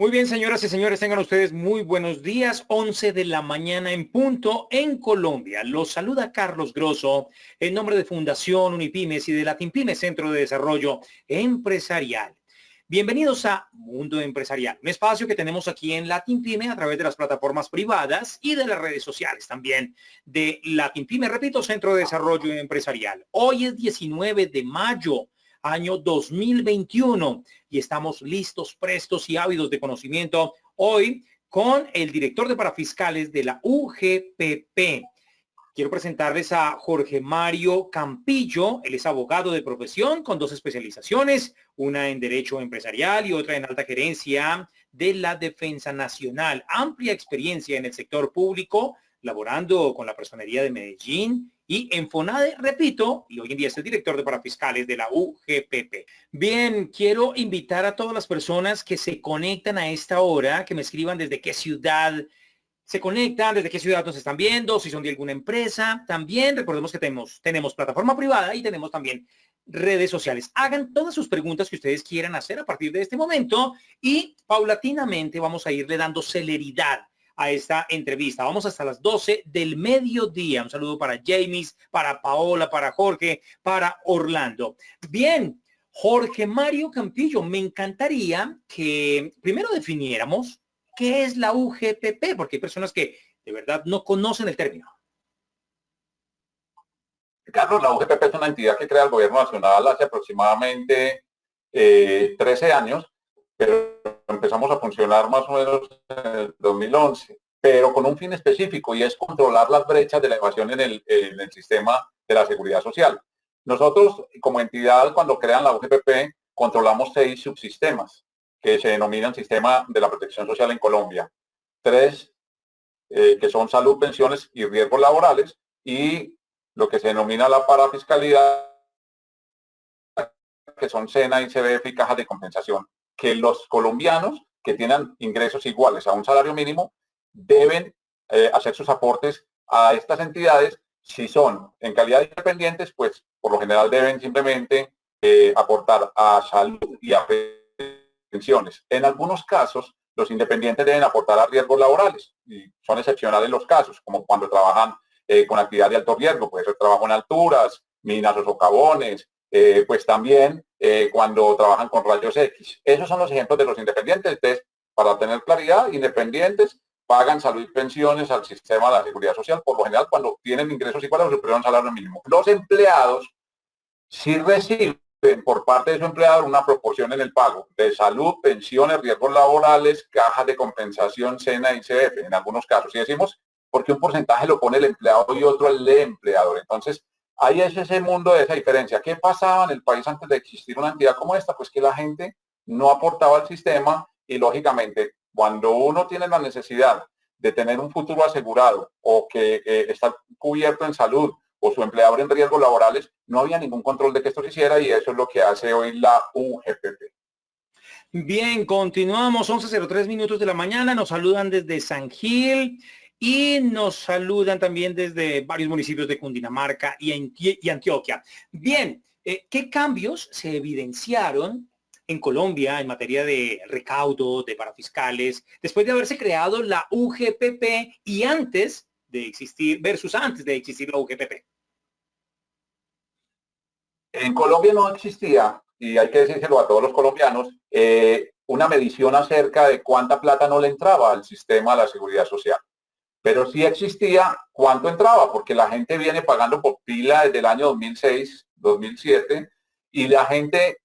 Muy bien, señoras y señores, tengan ustedes muy buenos días. 11 de la mañana en punto en Colombia. Los saluda Carlos Grosso en nombre de Fundación Unipymes y de Latinpymes Centro de Desarrollo Empresarial. Bienvenidos a Mundo Empresarial, un espacio que tenemos aquí en Latinpyme a través de las plataformas privadas y de las redes sociales también de Latinpyme, repito, Centro de Desarrollo Empresarial. Hoy es 19 de mayo. Año 2021 y estamos listos, prestos y ávidos de conocimiento hoy con el director de parafiscales de la UGPP. Quiero presentarles a Jorge Mario Campillo. Él es abogado de profesión con 2 especializaciones, una en Derecho Empresarial y otra en Alta Gerencia de la Defensa Nacional. Amplia experiencia en el sector público, laborando con la Personería de Medellín y en FONADE, repito, y hoy en día es el director de parafiscales de la UGPP. Bien, quiero invitar a todas las personas que se conectan a esta hora, que me escriban desde qué ciudad se conectan, desde qué ciudad nos están viendo, si son de alguna empresa. También recordemos que tenemos plataforma privada y tenemos también redes sociales. Hagan todas sus preguntas que ustedes quieran hacer a partir de este momento y paulatinamente vamos a irle dando celeridad a esta entrevista. Vamos hasta las 12 del mediodía. Un saludo para James, para Paola, para Jorge, para Orlando. Bien, Jorge Mario Campillo, me encantaría que primero definiéramos ¿qué es la UGPP? Porque hay personas que de verdad no conocen el término. Carlos, la UGPP es una entidad que crea el gobierno nacional hace aproximadamente 13 años, pero empezamos a funcionar más o menos en el 2011, pero con un fin específico y es controlar las brechas de la evasión en el sistema de la seguridad social. Nosotros, como entidad, cuando crean la UGPP, controlamos 6 subsistemas que se denominan Sistema de la Protección Social en Colombia. 3 que son salud, pensiones y riesgos laborales, y lo que se denomina la parafiscalidad, que son SENA, ICBF y cajas de compensación, que los colombianos que tienen ingresos iguales a un salario mínimo deben hacer sus aportes a estas entidades. Si son en calidad de independientes, pues por lo general deben simplemente aportar a salud y a pensiones. En algunos casos, los independientes deben aportar a riesgos laborales y son excepcionales los casos, como cuando trabajan con actividad de alto riesgo, puede ser trabajo en alturas, minas o socavones, pues también cuando trabajan con rayos X. Esos son los ejemplos de los independientes. Entonces, para tener claridad, independientes pagan salud y pensiones al sistema de la seguridad social, por lo general cuando tienen ingresos iguales o superiores a un salario mínimo. Los empleados sí reciben por parte de su empleador una proporción en el pago de salud, pensiones, riesgos laborales, cajas de compensación, SENA y ICBF, en algunos casos. Y decimos, porque un porcentaje lo pone el empleado y otro el empleador. Entonces, ahí es ese mundo de esa diferencia. ¿Qué pasaba en el país antes de existir una entidad como esta? Pues que la gente no aportaba al sistema y, lógicamente, cuando uno tiene la necesidad de tener un futuro asegurado o que está cubierto en salud o su empleador en riesgos laborales, no había ningún control de que esto se hiciera, y eso es lo que hace hoy la UGPP. Bien, continuamos, 11:03 minutos de la mañana, nos saludan desde San Gil y nos saludan también desde varios municipios de Cundinamarca y Antioquia. Bien, ¿qué cambios se evidenciaron en Colombia en materia de recaudo, de parafiscales, después de haberse creado la UGPP y antes de existir, versus antes de existir la UGPP? En Colombia no existía, y hay que decírselo a todos los colombianos, una medición acerca de cuánta plata no le entraba al sistema de la seguridad social. Pero sí existía cuánto entraba, porque la gente viene pagando por pila desde el año 2006, 2007, y la gente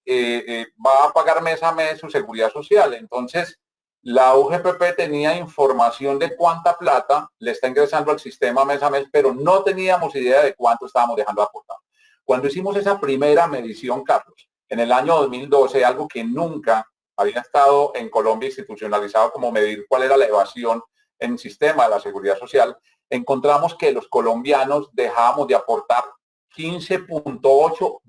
va a pagar mes a mes su seguridad social. Entonces, la UGPP tenía información de cuánta plata le está ingresando al sistema mes a mes, pero no teníamos idea de cuánto estábamos dejando de aportar. Cuando hicimos esa primera medición, Carlos, en el año 2012, algo que nunca había estado en Colombia institucionalizado como medir cuál era la evasión en el sistema de la seguridad social, encontramos que los colombianos dejábamos de aportar 15.8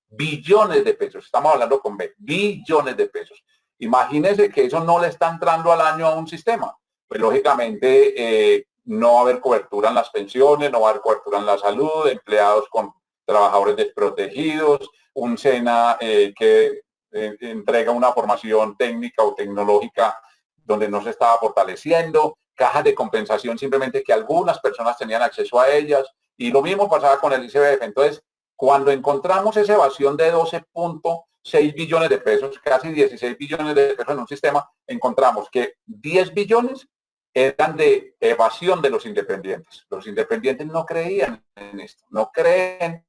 billones de pesos. Estamos hablando con B, billones de pesos. Imagínense que eso no le está entrando al año a un sistema. Pues lógicamente no va a haber cobertura en las pensiones, no va a haber cobertura en la salud, empleados con trabajadores desprotegidos, un SENA que entrega una formación técnica o tecnológica donde no se estaba fortaleciendo, cajas de compensación simplemente que algunas personas tenían acceso a ellas, y lo mismo pasaba con el ICBF. Entonces, cuando encontramos esa evasión de 12.6 billones de pesos, casi 16 billones de pesos en un sistema, encontramos que 10 billones eran de evasión de los independientes. Los independientes no creían en esto, no creen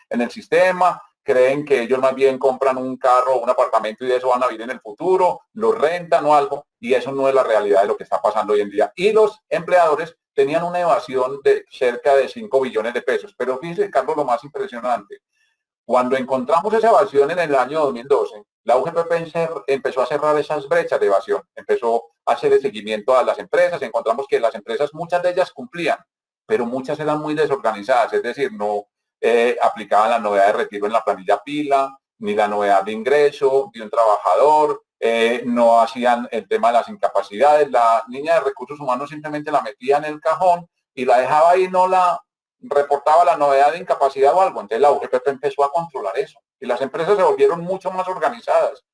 en el sistema, creen que ellos más bien compran un carro o un apartamento y de eso van a vivir en el futuro, lo rentan o algo, y eso no es la realidad de lo que está pasando hoy en día. Y los empleadores tenían una evasión de cerca de 5 billones de pesos. Pero fíjense, Carlos, lo más impresionante, cuando encontramos esa evasión en el año 2012, la UGPP empezó a cerrar esas brechas de evasión, empezó a hacer el seguimiento a las empresas, encontramos que las empresas, muchas de ellas cumplían, pero muchas eran muy desorganizadas, es decir, no aplicaban la novedad de retiro en la planilla pila, ni la novedad de ingreso de un trabajador, no hacían el tema de las incapacidades, la niña de recursos humanos simplemente la metía en el cajón y la dejaba ahí, no la reportaba la novedad de incapacidad o algo. Entonces la UGPP empezó a controlar eso y las empresas se volvieron mucho más organizadas.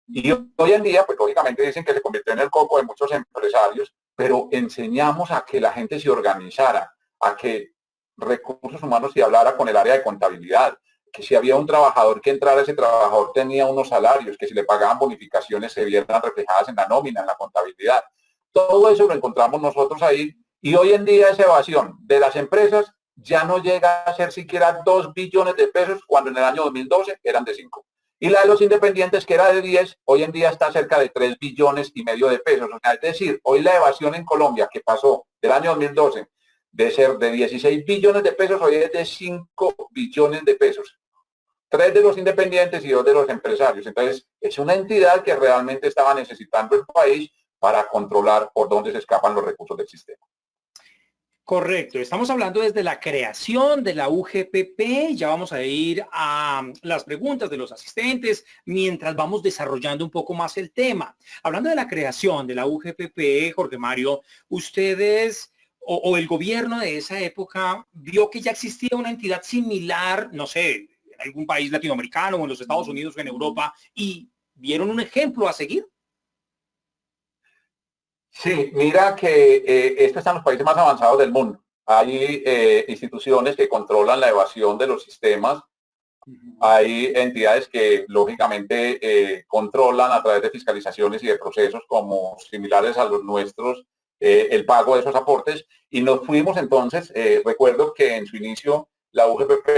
Y hoy en día, pues lógicamente dicen que se convirtió en el coco de muchos empresarios, pero enseñamos a que la gente se organizara, a que recursos humanos se hablara con el área de contabilidad, que si había un trabajador que entrara, ese trabajador tenía unos salarios, que si le pagaban bonificaciones se vieran reflejadas en la nómina, en la contabilidad. Todo eso lo encontramos nosotros ahí y hoy en día esa evasión de las empresas ya no llega a ser siquiera 2 billones de pesos cuando en el año 2012 eran de 5. Y la de los independientes, que era de 10, hoy en día está cerca de 3 billones y medio de pesos. O sea, es decir, hoy la evasión en Colombia, que pasó del año 2012 de ser de 16 billones de pesos, hoy es de 5 billones de pesos. 3 de los independientes y 2 de los empresarios. Entonces, es una entidad que realmente estaba necesitando el país para controlar por dónde se escapan los recursos del sistema. Correcto, estamos hablando desde la creación de la UGPP, ya vamos a ir a las preguntas de los asistentes mientras vamos desarrollando un poco más el tema. Hablando de la creación de la UGPP, Jorge Mario, ustedes o el gobierno de esa época vio que ya existía una entidad similar, no sé, en algún país latinoamericano o en los Estados Unidos o en Europa y vieron un ejemplo a seguir. Sí, mira que esto está en los países más avanzados del mundo. Hay instituciones que controlan la evasión de los sistemas. Hay entidades que lógicamente controlan a través de fiscalizaciones y de procesos como similares a los nuestros el pago de esos aportes. Y nos fuimos entonces, recuerdo que en su inicio la UGPP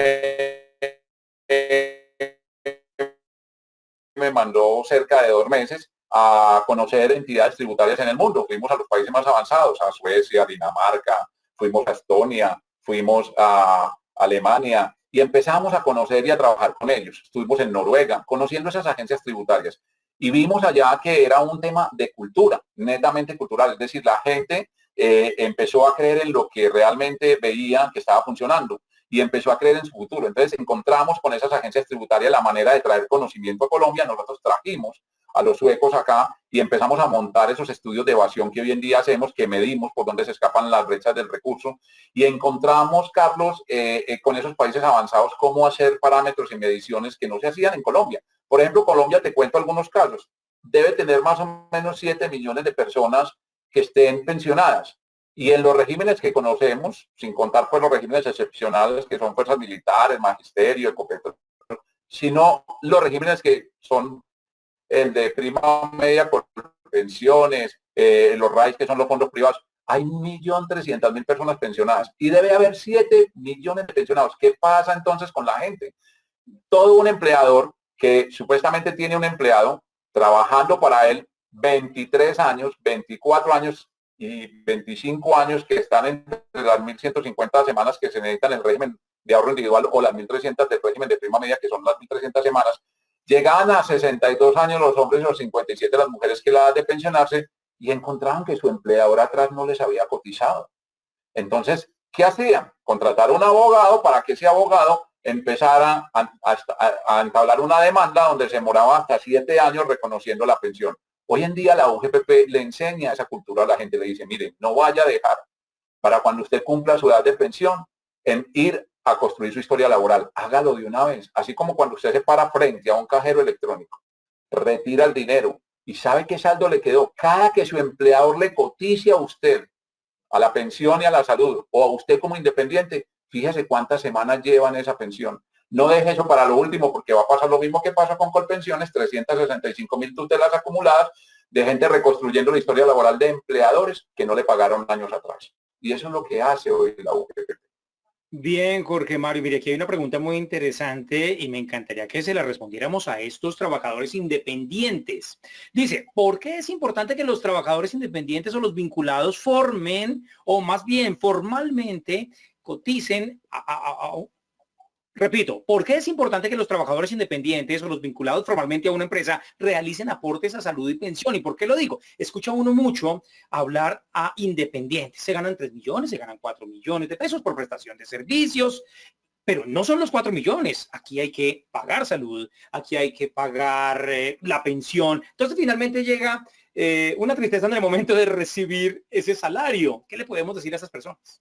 me mandó cerca de 2 meses a conocer entidades tributarias en el mundo. Fuimos a los países más avanzados, a Suecia, Dinamarca, fuimos a Estonia, fuimos a Alemania y empezamos a conocer y a trabajar con ellos. Estuvimos en Noruega, conociendo esas agencias tributarias y vimos allá que era un tema de cultura, netamente cultural, es decir, la gente empezó a creer en lo que realmente veía que estaba funcionando y empezó a creer en su futuro. Entonces encontramos con esas agencias tributarias la manera de traer conocimiento a Colombia. Nosotros trajimos a los suecos acá y empezamos a montar esos estudios de evasión que hoy en día hacemos, que medimos por dónde se escapan las brechas del recurso y encontramos, Carlos, con esos países avanzados cómo hacer parámetros y mediciones que no se hacían en Colombia. Por ejemplo, Colombia, te cuento algunos casos, debe tener más o menos 7 millones de personas que estén pensionadas. Y en los regímenes que conocemos, sin contar pues los regímenes excepcionales que son fuerzas militares, magisterio, Ecopetrol, sino los regímenes que son el de prima media con pensiones, los RAIs que son los fondos privados, hay 1.300.000 personas pensionadas y debe haber 7 millones de pensionados. ¿Qué pasa entonces con la gente? Todo un empleador que supuestamente tiene un empleado trabajando para él 23 años, 24 años y 25 años que están entre las 1.150 semanas que se necesitan en el régimen de ahorro individual o las 1.300 del régimen de prima media que son las 1.300 semanas, llegaban a 62 años los hombres y los 57 las mujeres que la edad de pensionarse y encontraban que su empleador atrás no les había cotizado. Entonces, ¿qué hacían? Contratar a un abogado para que ese abogado empezara a entablar una demanda donde se demoraba hasta 7 años reconociendo la pensión. Hoy en día la UGPP le enseña esa cultura a la gente, le dice, mire, no vaya a dejar para cuando usted cumpla su edad de pensión en ir a construir su historia laboral. Hágalo de una vez, así como cuando usted se para frente a un cajero electrónico, retira el dinero, ¿Y sabe qué saldo le quedó? Cada que su empleador le cotice a usted, a la pensión y a la salud, o a usted como independiente, fíjese cuántas semanas llevan esa pensión. No deje eso para lo último, porque va a pasar lo mismo que pasa con Colpensiones, 365.000 tutelas acumuladas de gente reconstruyendo la historia laboral de empleadores que no le pagaron años atrás. Y eso es lo que hace hoy la UGPP. Bien, Jorge Mario, mire, aquí hay una pregunta muy interesante y me encantaría que se la respondiéramos a estos trabajadores independientes. Dice, ¿por qué es importante que los trabajadores independientes o los vinculados formen, o más bien formalmente, coticen repito, ¿por qué es importante que los trabajadores independientes o los vinculados formalmente a una empresa realicen aportes a salud y pensión? ¿Y por qué lo digo? Escucha uno mucho hablar a independientes. Se ganan 3 millones, se ganan 4 millones de pesos por prestación de servicios, pero no son los 4 millones. Aquí hay que pagar salud, aquí hay que pagar la pensión. Entonces finalmente llega una tristeza en el momento de recibir ese salario. ¿Qué le podemos decir a esas personas?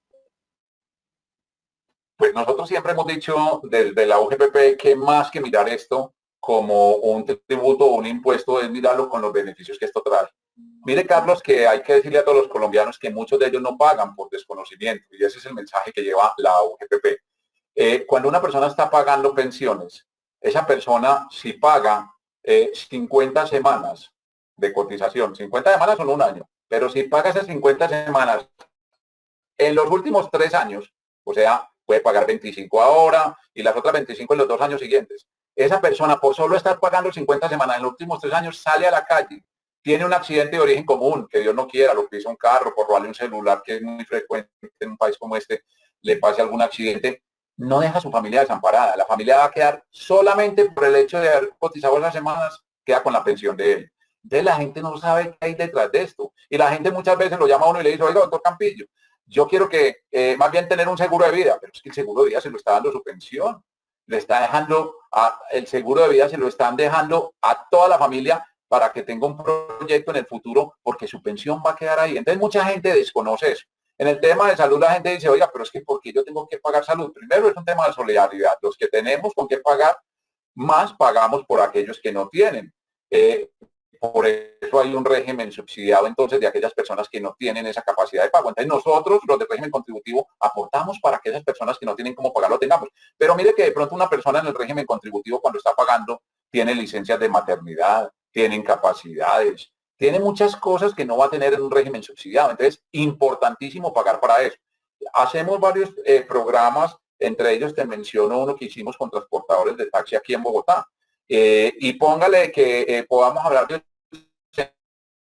Pues nosotros siempre hemos dicho desde la UGPP que más que mirar esto como un tributo o un impuesto es mirarlo con los beneficios que esto trae. Mire, Carlos, que hay que decirle a todos los colombianos que muchos de ellos no pagan por desconocimiento y ese es el mensaje que lleva la UGPP. Cuando una persona está pagando pensiones, esa persona si paga 50 semanas de cotización, 50 semanas son un año, pero si paga esas 50 semanas en los últimos 3 años, o sea, puede pagar 25 ahora y las otras 25 en los 2 años siguientes. Esa persona, por solo estar pagando 50 semanas en los últimos 3 años, sale a la calle, tiene un accidente de origen común, que Dios no quiera, lo pisa un carro, por robarle un celular, que es muy frecuente en un país como este, le pase algún accidente, no deja a su familia desamparada. La familia va a quedar solamente por el hecho de haber cotizado esas semanas, queda con la pensión de él. Entonces la gente no sabe qué hay detrás de esto. Y la gente muchas veces lo llama a uno y le dice, oiga, doctor Campillo, yo quiero que más bien tener un seguro de vida, pero es que el seguro de vida se lo está dando su pensión, le está dejando, el seguro de vida se lo están dejando a toda la familia para que tenga un proyecto en el futuro, porque su pensión va a quedar ahí. Entonces mucha gente desconoce eso. En el tema de salud la gente dice, oiga, pero es que ¿por qué yo tengo que pagar salud? Primero es un tema de solidaridad. Los que tenemos con qué pagar, más pagamos por aquellos que no tienen. Por eso hay un régimen subsidiado entonces de aquellas personas que no tienen esa capacidad de pago. Entonces nosotros, los del régimen contributivo, aportamos para que esas personas que no tienen cómo pagar lo tengamos. Pero mire que de pronto una persona en el régimen contributivo cuando está pagando tiene licencias de maternidad, tiene incapacidades, tiene muchas cosas que no va a tener en un régimen subsidiado. Entonces, importantísimo pagar para eso. Hacemos varios programas, entre ellos te menciono uno que hicimos con transportadores de taxi aquí en Bogotá. Y póngale que podamos hablar de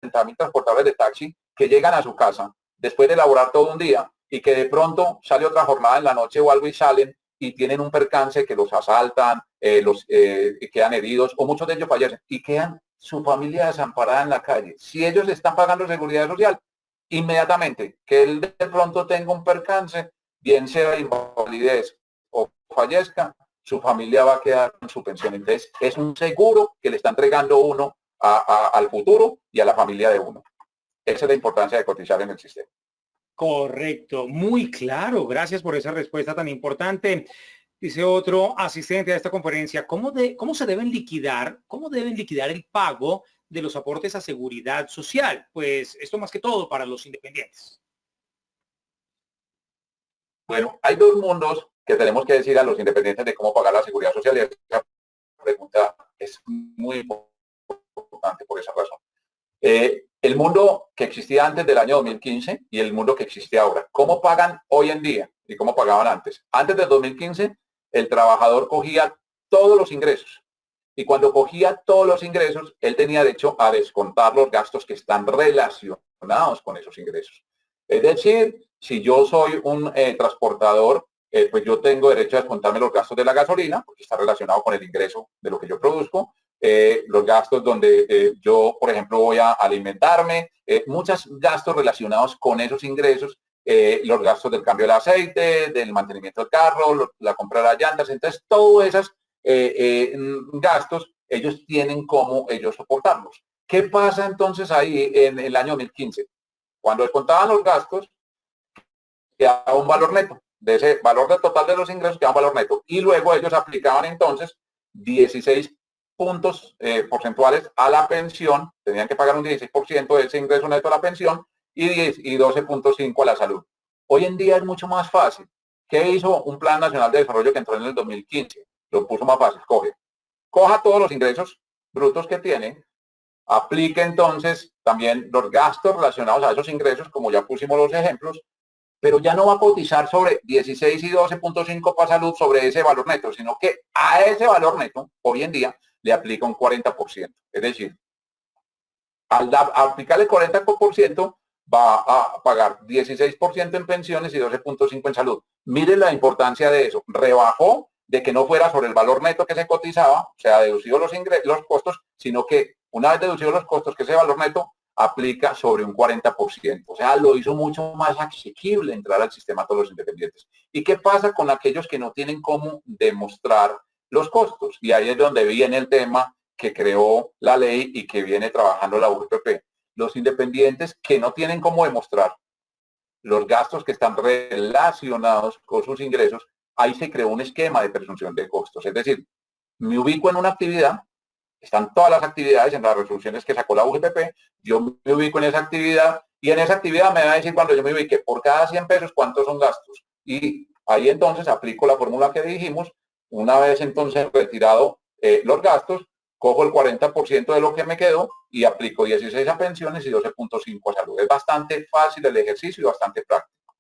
60.000 transportadores de taxi que llegan a su casa después de elaborar todo un día y que de pronto sale otra jornada en la noche o algo y salen y tienen un percance que los asaltan, quedan heridos o muchos de ellos fallecen y quedan su familia desamparada en la calle. Si ellos están pagando seguridad social, inmediatamente que él de pronto tenga un percance, bien sea invalidez o fallezca, su familia va a quedar con su pensión. Entonces, es un seguro que le está entregando uno al futuro y a la familia de uno. Esa es la importancia de cotizar en el sistema. Correcto, muy claro. Gracias por esa respuesta tan importante. Dice otro asistente a esta conferencia, ¿cómo se cómo deben liquidar el pago de los aportes a seguridad social? Pues esto más que todo para los independientes. Bueno, hay 2 mundos que tenemos que decir a los independientes de cómo pagar la seguridad social y esa pregunta es muy importante por esa razón. El mundo que existía antes del año 2015 y el mundo que existe ahora. ¿Cómo pagan hoy en día y cómo pagaban antes? Antes del 2015, el trabajador cogía todos los ingresos. Y cuando cogía todos los ingresos, él tenía derecho a descontar los gastos que están relacionados con esos ingresos. Es decir, si yo soy un transportador, pues yo tengo derecho a descontarme los gastos de la gasolina, porque está relacionado con el ingreso de lo que yo produzco. Los gastos donde yo, por ejemplo, voy a alimentarme, muchos gastos relacionados con esos ingresos, los gastos del cambio del aceite, del mantenimiento del carro, la compra de las llantas, entonces todos esos gastos, ellos tienen cómo ellos soportarlos. ¿Qué pasa entonces ahí en el año 2015? Cuando descontaban los gastos, quedaba un valor neto. De ese valor del total de los ingresos quedaba un valor neto. Y luego ellos aplicaban entonces 16 puntos porcentuales a la pensión, tenían que pagar un 16% de ese ingreso neto a la pensión y 12.5 a la salud. Hoy en día es mucho más fácil. ¿Qué hizo un Plan Nacional de Desarrollo que entró en el 2015? Lo puso más fácil. Coja todos los ingresos brutos que tiene, aplique entonces también los gastos relacionados a esos ingresos, como ya pusimos los ejemplos, pero ya no va a cotizar sobre 16 y 12.5 para salud sobre ese valor neto, sino que a ese valor neto, hoy en día, le aplica un 40%. Es decir, al aplicar el 40%, va a pagar 16% en pensiones y 12.5 en salud. Miren la importancia de eso. Rebajó de que no fuera sobre el valor neto que se cotizaba, o sea, deducido los costos, sino que una vez deducidos los costos, que ese valor neto aplica sobre un 40%. O sea, lo hizo mucho más asequible entrar al sistema a todos los independientes. ¿Y qué pasa con aquellos que no tienen cómo demostrar los costos? Y ahí es donde viene el tema que creó la ley y que viene trabajando la UGPP. Los independientes que no tienen cómo demostrar los gastos que están relacionados con sus ingresos, ahí se creó un esquema de presunción de costos. Es decir, me ubico en una actividad, están todas las actividades en las resoluciones que sacó la UGPP, yo me ubico en esa actividad y en esa actividad me va a decir cuando yo me ubique por cada 100 pesos cuántos son gastos. Y ahí entonces aplico la fórmula que dijimos, una vez entonces retirado los gastos, cojo el 40% de lo que me quedó y aplico 16 a pensiones y 12.5 a salud. Es bastante fácil el ejercicio y bastante práctico.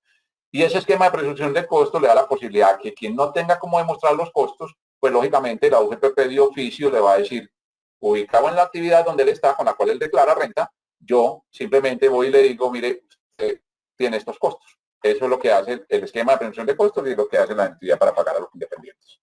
Y ese esquema de presunción de costos le da la posibilidad que quien no tenga cómo demostrar los costos, pues lógicamente la UGPP de oficio le va a decir, ubicado en la actividad donde él está, con la cual él declara renta, yo simplemente voy y le digo, mire, usted tiene estos costos. Eso es lo que hace el esquema de presunción de costos y lo que hace la entidad para pagar a los independientes.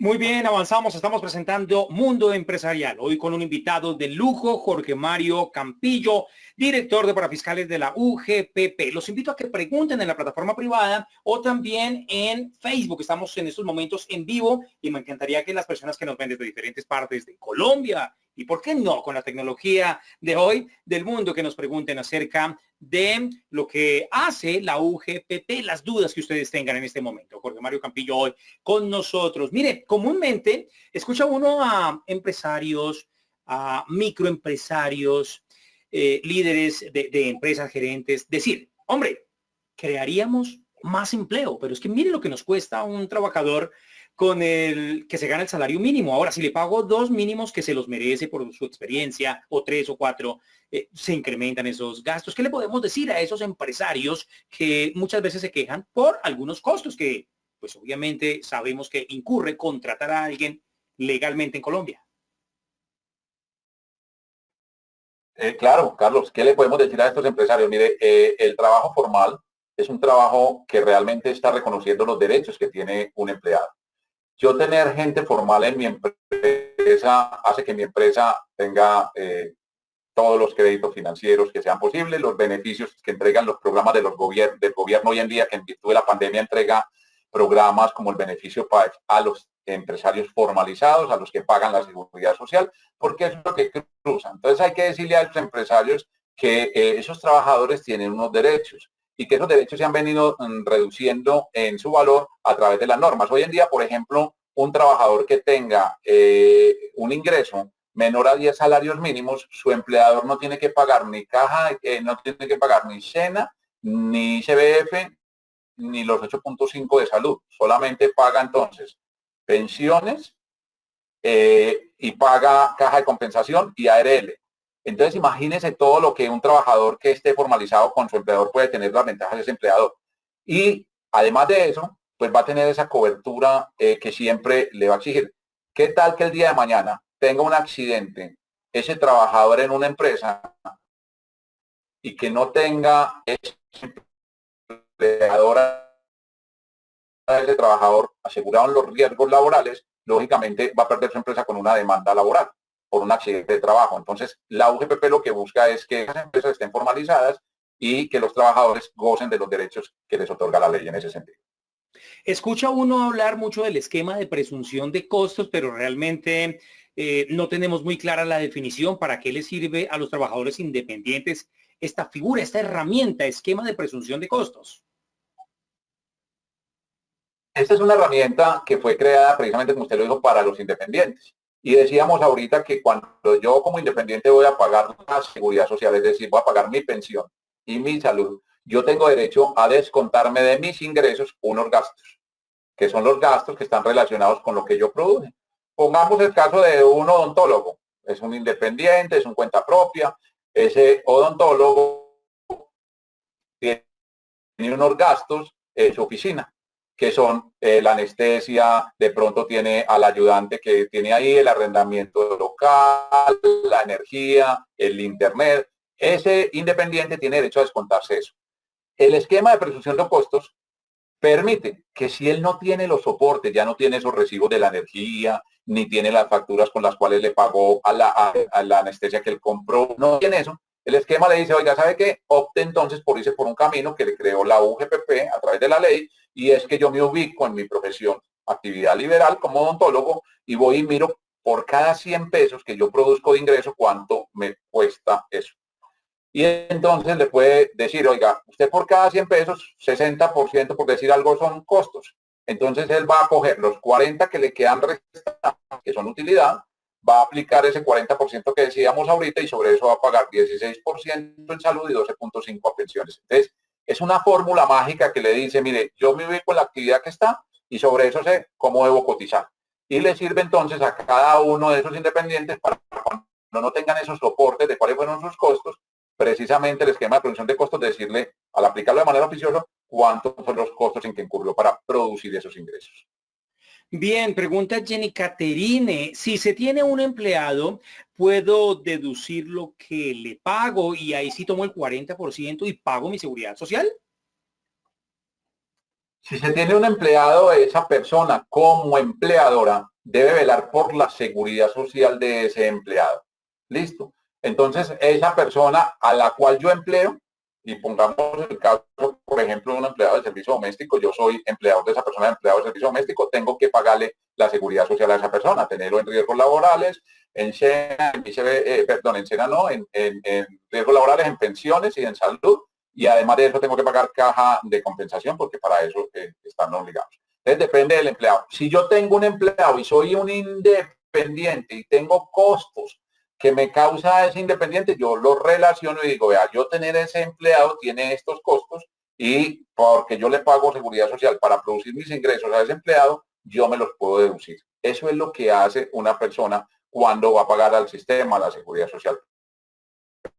Muy bien, avanzamos. Estamos presentando Mundo Empresarial. Hoy con un invitado de lujo, Jorge Mario Campillo, director de parafiscales de la UGPP. Los invito a que pregunten en la plataforma privada o también en Facebook. Estamos en estos momentos en vivo y me encantaría que las personas que nos ven desde diferentes partes de Colombia y, ¿por qué no?, con la tecnología de hoy del mundo, que nos pregunten acerca de lo que hace la UGPP, las dudas que ustedes tengan en este momento. Jorge Mario Campillo hoy con nosotros. Mire, comúnmente escucha uno a empresarios, a microempresarios, líderes de empresas, gerentes, decir, hombre, crearíamos más empleo, pero es que mire lo que nos cuesta un trabajador con el que se gana el salario mínimo. Ahora, si le pago 2 mínimos que se los merece por su experiencia, o 3 o 4, se incrementan esos gastos. ¿Qué le podemos decir a esos empresarios que muchas veces se quejan por algunos costos que, pues obviamente sabemos que incurre contratar a alguien legalmente en Colombia? Claro, Carlos, ¿qué le podemos decir a estos empresarios? Mire, el trabajo formal es un trabajo que realmente está reconociendo los derechos que tiene un empleado. Yo tener gente formal en mi empresa hace que mi empresa tenga todos los créditos financieros que sean posibles, los beneficios que entregan los programas del gobierno hoy en día, que en virtud de la pandemia entrega programas como el beneficio PAEF a los empresarios formalizados, a los que pagan la seguridad social, porque es lo que cruzan. Entonces hay que decirle a los empresarios que esos trabajadores tienen unos derechos y que esos derechos se han venido reduciendo en su valor a través de las normas. Hoy en día, por ejemplo, un trabajador que tenga un ingreso menor a 10 salarios mínimos, su empleador no tiene que pagar ni caja, no tiene que pagar ni SENA, ni CBF, ni los 8.5 de salud. Solamente paga entonces pensiones y paga caja de compensación y ARL. Entonces imagínense todo lo que un trabajador que esté formalizado con su empleador puede tener, las ventajas de ese empleador. Y además de eso, pues va a tener esa cobertura que siempre le va a exigir. ¿Qué tal que el día de mañana tenga un accidente ese trabajador en una empresa y que no tenga ese empleador a ese trabajador asegurado en los riesgos laborales? Lógicamente va a perder su empresa con una demanda laboral por un accidente de trabajo. Entonces, la UGPP lo que busca es que esas empresas estén formalizadas y que los trabajadores gocen de los derechos que les otorga la ley en ese sentido. Escucha uno hablar mucho del esquema de presunción de costos, pero realmente no tenemos muy clara la definición para qué le sirve a los trabajadores independientes esta figura, esta herramienta, esquema de presunción de costos. Esta es una herramienta que fue creada precisamente, como usted lo dijo, para los independientes. Y decíamos ahorita que cuando yo como independiente voy a pagar la seguridad social, es decir, voy a pagar mi pensión y mi salud, yo tengo derecho a descontarme de mis ingresos unos gastos, que son los gastos que están relacionados con lo que yo produje. Pongamos el caso de un odontólogo. Es un independiente, es un cuenta propia. Ese odontólogo tiene unos gastos en su oficina, que son la anestesia, de pronto tiene al ayudante que tiene ahí, el arrendamiento local, la energía, el internet. Ese independiente tiene derecho a descontarse eso. El esquema de presunción de costos permite que si él no tiene los soportes, ya no tiene esos recibos de la energía, ni tiene las facturas con las cuales le pagó a la anestesia que él compró, no tiene eso, el esquema le dice, oiga, ¿sabe qué? Opte entonces por irse por un camino que le creó la UGPP a través de la ley, y es que yo me ubico en mi profesión, actividad liberal como odontólogo, y voy y miro por cada 100 pesos que yo produzco de ingreso, cuánto me cuesta eso. Y entonces le puede decir, oiga, usted por cada 100 pesos, 60% por decir algo son costos. Entonces él va a coger los 40 que le quedan restantes, que son utilidad, va a aplicar ese 40% que decíamos ahorita y sobre eso va a pagar 16% en salud y 12.5% a pensiones. Entonces, es una fórmula mágica que le dice, mire, yo me ubico en la actividad que está y sobre eso sé cómo debo cotizar. Y le sirve entonces a cada uno de esos independientes para cuando no tengan esos soportes de cuáles fueron sus costos, precisamente el esquema de producción de costos, decirle, al aplicarlo de manera oficiosa, cuántos son los costos en que incurrió para producir esos ingresos. Bien, pregunta Jenny Caterine. Si se tiene un empleado, ¿puedo deducir lo que le pago y ahí sí tomo el 40% y pago mi seguridad social? Si se tiene un empleado, esa persona como empleadora debe velar por la seguridad social de ese empleado. Listo. Entonces, esa persona a la cual yo empleo, y pongamos el caso, por ejemplo, de un empleado de servicio doméstico, yo soy empleador de esa persona, empleado de servicio doméstico, tengo que pagarle la seguridad social a esa persona, tenerlo en riesgos laborales, en SENA, en SENA no, en riesgos laborales, en pensiones y en salud, y además de eso tengo que pagar caja de compensación porque para eso están obligados. Entonces depende del empleado. Si yo tengo un empleado y soy un independiente y tengo costos que me causa ese independiente, yo lo relaciono y digo, vea, yo tener ese empleado tiene estos costos y porque yo le pago seguridad social para producir mis ingresos a ese empleado, yo me los puedo deducir. Eso es lo que hace una persona cuando va a pagar al sistema la seguridad social.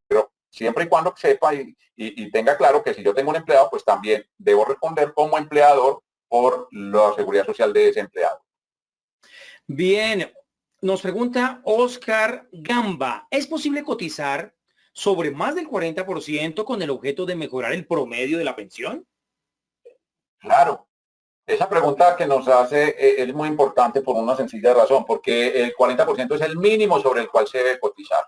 Pero siempre y cuando sepa y tenga claro que si yo tengo un empleado, pues también debo responder como empleador por la seguridad social de ese empleado. Bien, nos pregunta Oscar Gamba. ¿Es posible cotizar sobre más del 40% con el objeto de mejorar el promedio de la pensión? Claro, esa pregunta que nos hace es muy importante por una sencilla razón, porque el 40% es el mínimo sobre el cual se debe cotizar.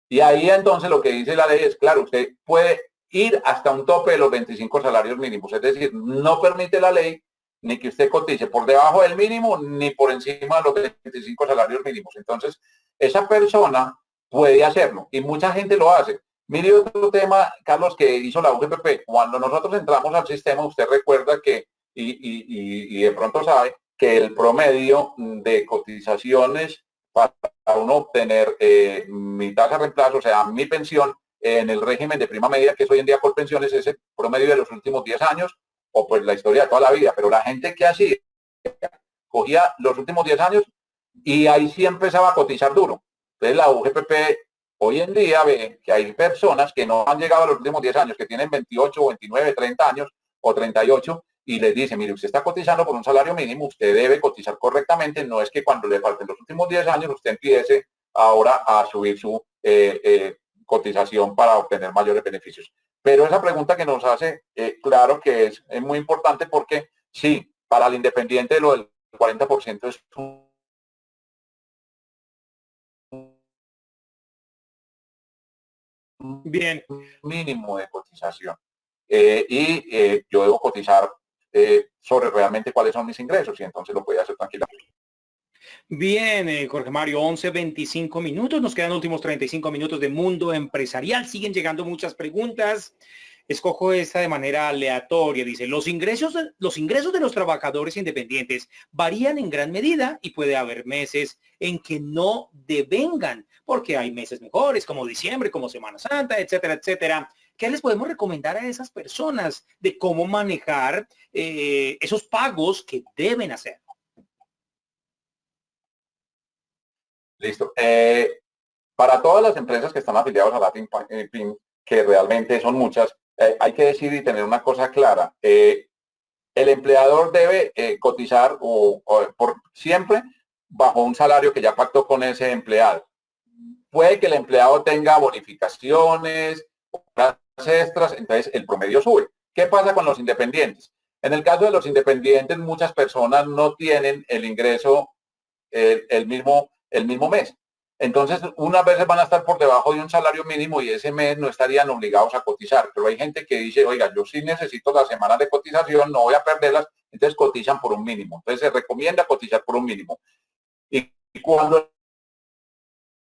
Y ahí entonces lo que dice la ley es, claro, usted puede ir hasta un tope de los 25 salarios mínimos, es decir, no permite la ley ni que usted cotice por debajo del mínimo ni por encima de los 25 salarios mínimos. Entonces, esa persona puede hacerlo y mucha gente lo hace. Mire otro tema, Carlos, que hizo la UGPP. Cuando nosotros entramos al sistema, usted recuerda que, y de pronto sabe, que el promedio de cotizaciones para uno obtener mi tasa de reemplazo, o sea, mi pensión en el régimen de prima media, que es hoy en día por pensiones, es el promedio de los últimos 10 años, o pues la historia de toda la vida. Pero la gente que hacía, cogía los últimos 10 años y ahí sí empezaba a cotizar duro. Entonces la UGPP hoy en día ve que hay personas que no han llegado a los últimos 10 años, que tienen 28, 29, 30 años o 38, y les dice, mire, usted está cotizando por un salario mínimo, usted debe cotizar correctamente, no es que cuando le falten los últimos 10 años usted empiece ahora a subir su cotización para obtener mayores beneficios. Pero esa pregunta que nos hace, claro que es muy importante porque sí, para el independiente lo del 40% es un Bien, mínimo de cotización. Yo debo cotizar sobre realmente cuáles son mis ingresos y entonces lo puede hacer tranquilamente. bien, Jorge Mario, 11:25 minutos. Nos quedan últimos 35 minutos de Mundo Empresarial. Siguen llegando muchas preguntas. Escojo esta de manera aleatoria. Dice, los ingresos de los trabajadores independientes varían en gran medida y puede haber meses en que no devengan, porque hay meses mejores, como diciembre, como Semana Santa, etcétera, etcétera. ¿Qué les podemos recomendar a esas personas de cómo manejar esos pagos que deben hacer? Listo. Para todas las empresas que están afiliadas a LatinPin, que realmente son muchas, hay que decir y tener una cosa clara. El empleador debe cotizar por siempre bajo un salario que ya pactó con ese empleado. Puede que el empleado tenga bonificaciones, horas extras, entonces el promedio sube. ¿Qué pasa con los independientes? En el caso de los independientes, muchas personas no tienen el ingreso el mismo mes. Entonces, unas veces van a estar por debajo de un salario mínimo y ese mes no estarían obligados a cotizar. Pero hay gente que dice, oiga, yo sí necesito las semanas de cotización, no voy a perderlas, entonces cotizan por un mínimo. Entonces, se recomienda cotizar por un mínimo. Y cuando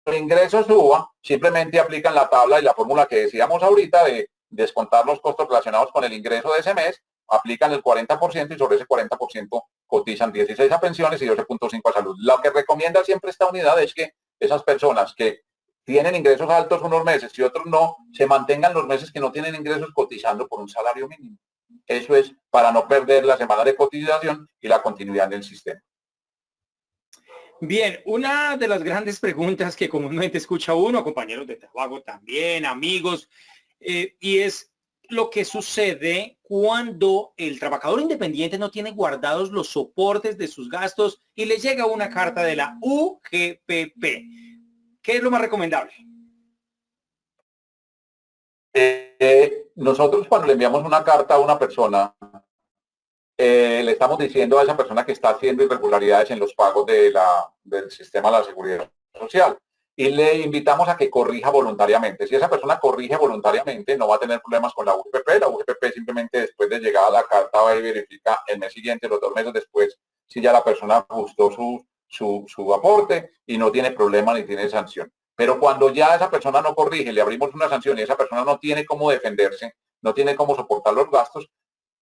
el ingreso suba, simplemente aplican la tabla y la fórmula que decíamos ahorita de descontar los costos relacionados con el ingreso de ese mes, aplican el 40% y sobre ese 40% cotizan 16 a pensiones y 12.5 a salud. Lo que recomienda siempre esta unidad es que esas personas que tienen ingresos altos unos meses y otros no, se mantengan los meses que no tienen ingresos cotizando por un salario mínimo. Eso es para no perder la semana de cotización y la continuidad del sistema. Bien, una de las grandes preguntas que comúnmente escucha uno, compañeros de trabajo también, amigos, y es lo que sucede cuando el trabajador independiente no tiene guardados los soportes de sus gastos y le llega una carta de la UGPP. ¿Qué es lo más recomendable? Nosotros cuando le enviamos una carta a una persona, le estamos diciendo a esa persona que está haciendo irregularidades en los pagos del sistema de la seguridad social y le invitamos a que corrija voluntariamente. Si esa persona corrige voluntariamente, no va a tener problemas con la UGPP. La UGPP simplemente después de llegada la carta va y verifica el mes siguiente, los 2 meses después, si ya la persona ajustó su aporte y no tiene problema ni tiene sanción. Pero cuando ya esa persona no corrige, le abrimos una sanción y esa persona no tiene cómo defenderse, no tiene cómo soportar los gastos,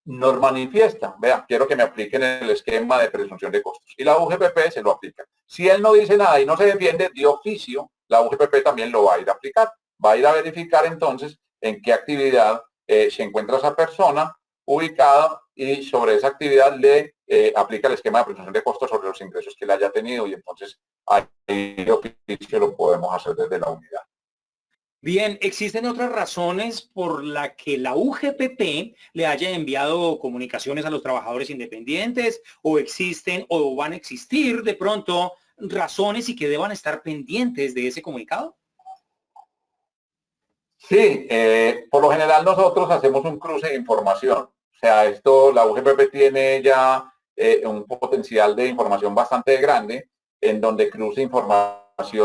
nos manifiesta, vea, quiero que me apliquen el esquema de presunción de costos. Y la UGPP se lo aplica. Si él no dice nada y no se defiende, de oficio, la UGPP también lo va a ir a aplicar. Va a ir a verificar entonces en qué actividad se encuentra esa persona ubicada y sobre esa actividad le aplica el esquema de presunción de costos sobre los ingresos que le haya tenido y entonces ahí de oficio lo podemos hacer desde la unidad. Bien, ¿existen otras razones por la que la UGPP le haya enviado comunicaciones a los trabajadores independientes o existen o van a existir de pronto razones y que deban estar pendientes de ese comunicado? Sí, por lo general nosotros hacemos un cruce de información. O sea, la UGPP tiene ya un potencial de información bastante grande en donde cruza información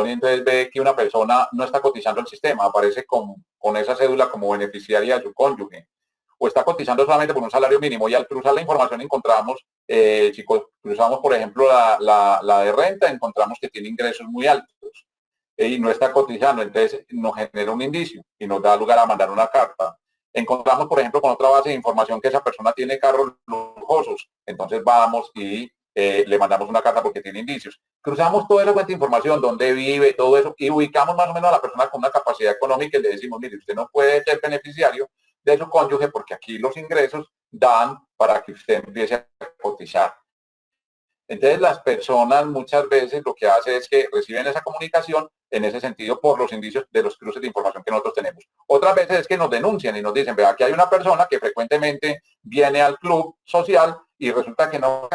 y entonces ve que una persona no está cotizando el sistema, aparece con esa cédula como beneficiaria de su cónyuge o está cotizando solamente por un salario mínimo y al cruzar la información encontramos, chicos, cruzamos por ejemplo la de renta, encontramos que tiene ingresos muy altos y no está cotizando, entonces nos genera un indicio y nos da lugar a mandar una carta. Encontramos, por ejemplo, con otra base de información que esa persona tiene carros lujosos, entonces vamos y le mandamos una carta porque tiene indicios. Cruzamos toda la fuente de información, dónde vive, todo eso, y ubicamos más o menos a la persona con una capacidad económica y le decimos, mire, usted no puede ser beneficiario de su cónyuge porque aquí los ingresos dan para que usted empiece a cotizar. Entonces las personas muchas veces lo que hacen es que reciben esa comunicación en ese sentido por los indicios de los cruces de información que nosotros tenemos. Otras veces es que nos denuncian y nos dicen, vea, aquí hay una persona que frecuentemente viene al club social y resulta que no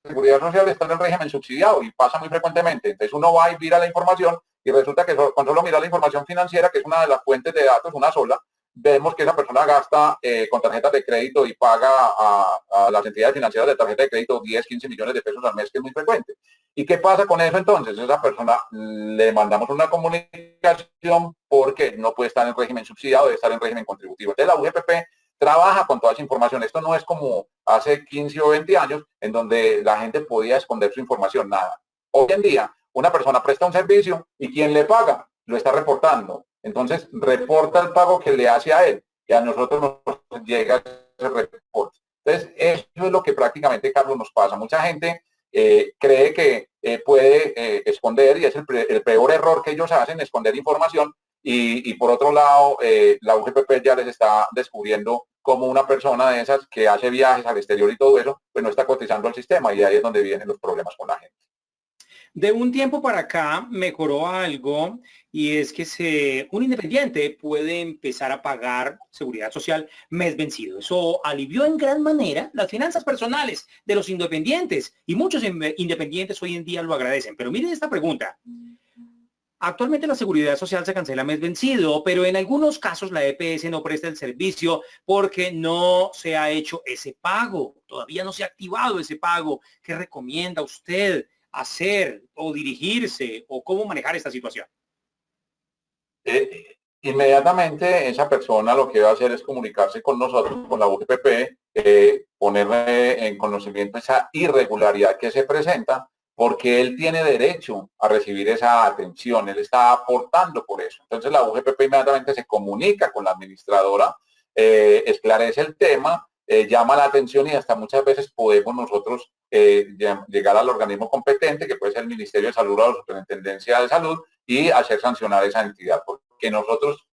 seguridad social está en el régimen subsidiado y pasa muy frecuentemente. Entonces uno va y mira la información y resulta que cuando solo mira la información financiera, que es una de las fuentes de datos, una sola, vemos que esa persona gasta con tarjetas de crédito y paga a las entidades financieras de tarjeta de crédito 10, 15 millones de pesos al mes, que es muy frecuente. ¿Y qué pasa con eso entonces? Esa persona le mandamos una comunicación porque no puede estar en régimen subsidiado, debe estar en régimen contributivo. Entonces la UGPP trabaja con toda esa información. Esto no es como hace 15 o 20 años en donde la gente podía esconder su información, nada. Hoy en día, una persona presta un servicio y quien le paga lo está reportando. Entonces, reporta el pago que le hace a él y a nosotros nos llega ese reporte. Entonces, eso es lo que prácticamente, Carlos, nos pasa. Mucha gente cree que puede esconder, y es el peor error que ellos hacen, esconder información, y por otro lado, la UGPP ya les está descubriendo como una persona de esas que hace viajes al exterior y todo eso, pues no está cotizando al sistema, y ahí es donde vienen los problemas con la gente. De un tiempo para acá mejoró algo, y es que un independiente puede empezar a pagar seguridad social mes vencido. Eso alivió en gran manera las finanzas personales de los independientes, y muchos independientes hoy en día lo agradecen. Pero miren esta pregunta. Actualmente la seguridad social se cancela mes vencido, pero en algunos casos la EPS no presta el servicio porque no se ha hecho ese pago. Todavía no se ha activado ese pago. ¿Qué recomienda usted hacer o dirigirse, o cómo manejar esta situación? Inmediatamente esa persona lo que va a hacer es comunicarse con nosotros, con la UGPP, ponerle en conocimiento esa irregularidad que se presenta, porque él tiene derecho a recibir esa atención, él está aportando por eso. Entonces la UGPP inmediatamente se comunica con la administradora, esclarece el tema, llama la atención, y hasta muchas veces podemos nosotros llegar al organismo competente, que puede ser el Ministerio de Salud o la Superintendencia de Salud, y hacer sancionar esa entidad, porque nosotros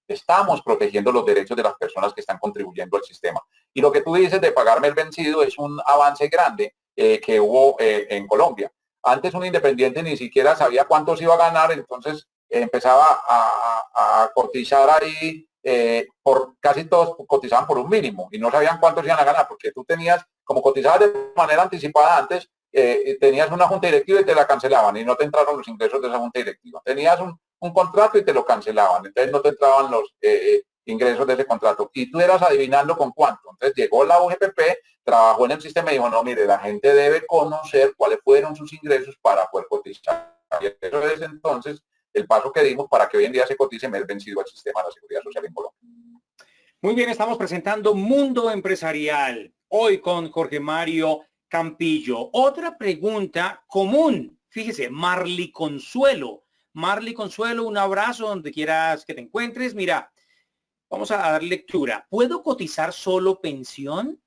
estamos protegiendo los derechos de las personas que están contribuyendo al sistema. Y lo que tú dices de pagarme el vencido es un avance grande que hubo en Colombia. Antes un independiente ni siquiera sabía cuántos iba a ganar, entonces empezaba a cotizar ahí, casi todos cotizaban por un mínimo y no sabían cuántos iban a ganar, porque tú tenías, como cotizabas de manera anticipada antes, tenías una junta directiva y te la cancelaban y no te entraron los ingresos de esa junta directiva. Tenías un contrato y te lo cancelaban, entonces no te entraban los ingresos de ese contrato y tú eras adivinando con cuánto. Entonces llegó la UGPP, trabajó en el sistema y dijo, no, mire, la gente debe conocer cuáles fueron sus ingresos para poder cotizar. Y eso es entonces el paso que dimos para que hoy en día se cotice mes vencido al sistema de la Seguridad Social en Colombia. Muy bien, estamos presentando Mundo Empresarial hoy con Jorge Mario Campillo. Otra pregunta común, fíjese, Marley Consuelo. Marley Consuelo, un abrazo donde quieras que te encuentres. Mira, vamos a dar lectura. ¿Puedo cotizar solo pensión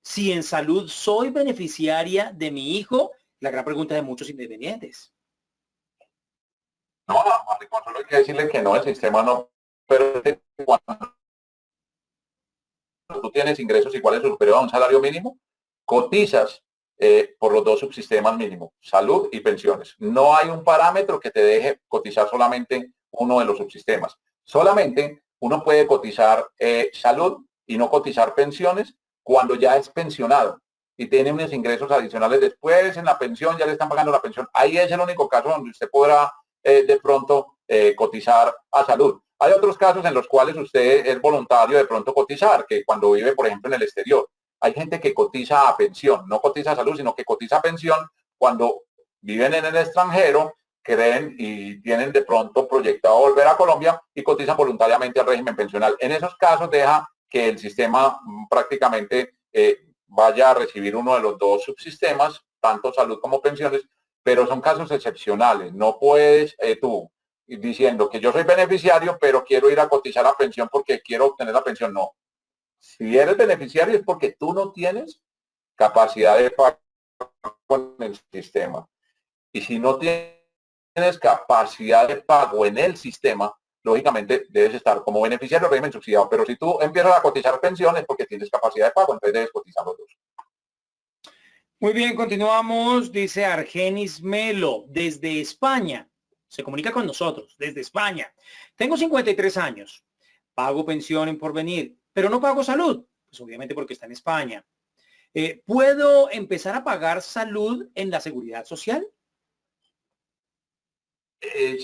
si en salud soy beneficiaria de mi hijo? La gran pregunta de muchos independientes. No, Marley Consuelo, hay que decirle que no, el sistema no, pero cuando tú tienes ingresos iguales o superiores a un salario mínimo, cotizas por los dos subsistemas mínimos, salud y pensiones. No hay un parámetro que te deje cotizar solamente uno de los subsistemas. Solamente uno puede cotizar salud y no cotizar pensiones cuando ya es pensionado y tiene unos ingresos adicionales después en la pensión, ya le están pagando la pensión. Ahí es el único caso donde usted podrá de pronto cotizar a salud. Hay otros casos en los cuales usted es voluntario de pronto cotizar, que cuando vive, por ejemplo, en el exterior. Hay gente que cotiza a pensión, no cotiza a salud, sino que cotiza a pensión cuando viven en el extranjero, creen y tienen de pronto proyectado volver a Colombia y cotizan voluntariamente al régimen pensional. En esos casos deja que el sistema prácticamente vaya a recibir uno de los dos subsistemas, tanto salud como pensiones, pero son casos excepcionales. No puedes tú diciendo que yo soy beneficiario, pero quiero ir a cotizar a pensión porque quiero obtener la pensión. No. Si eres beneficiario es porque tú no tienes capacidad de pago con el sistema. Y si no tienes capacidad de pago en el sistema, lógicamente debes estar como beneficiario del régimen subsidiado. Pero si tú empiezas a cotizar pensiones porque tienes capacidad de pago, entonces debes cotizar los dos. Muy bien, continuamos. Dice Argenis Melo desde España. Se comunica con nosotros desde España. Tengo 53 años. Pago pensión en porvenir, pero no pago salud. Pues obviamente porque está en España. ¿Puedo empezar a pagar salud en la seguridad social?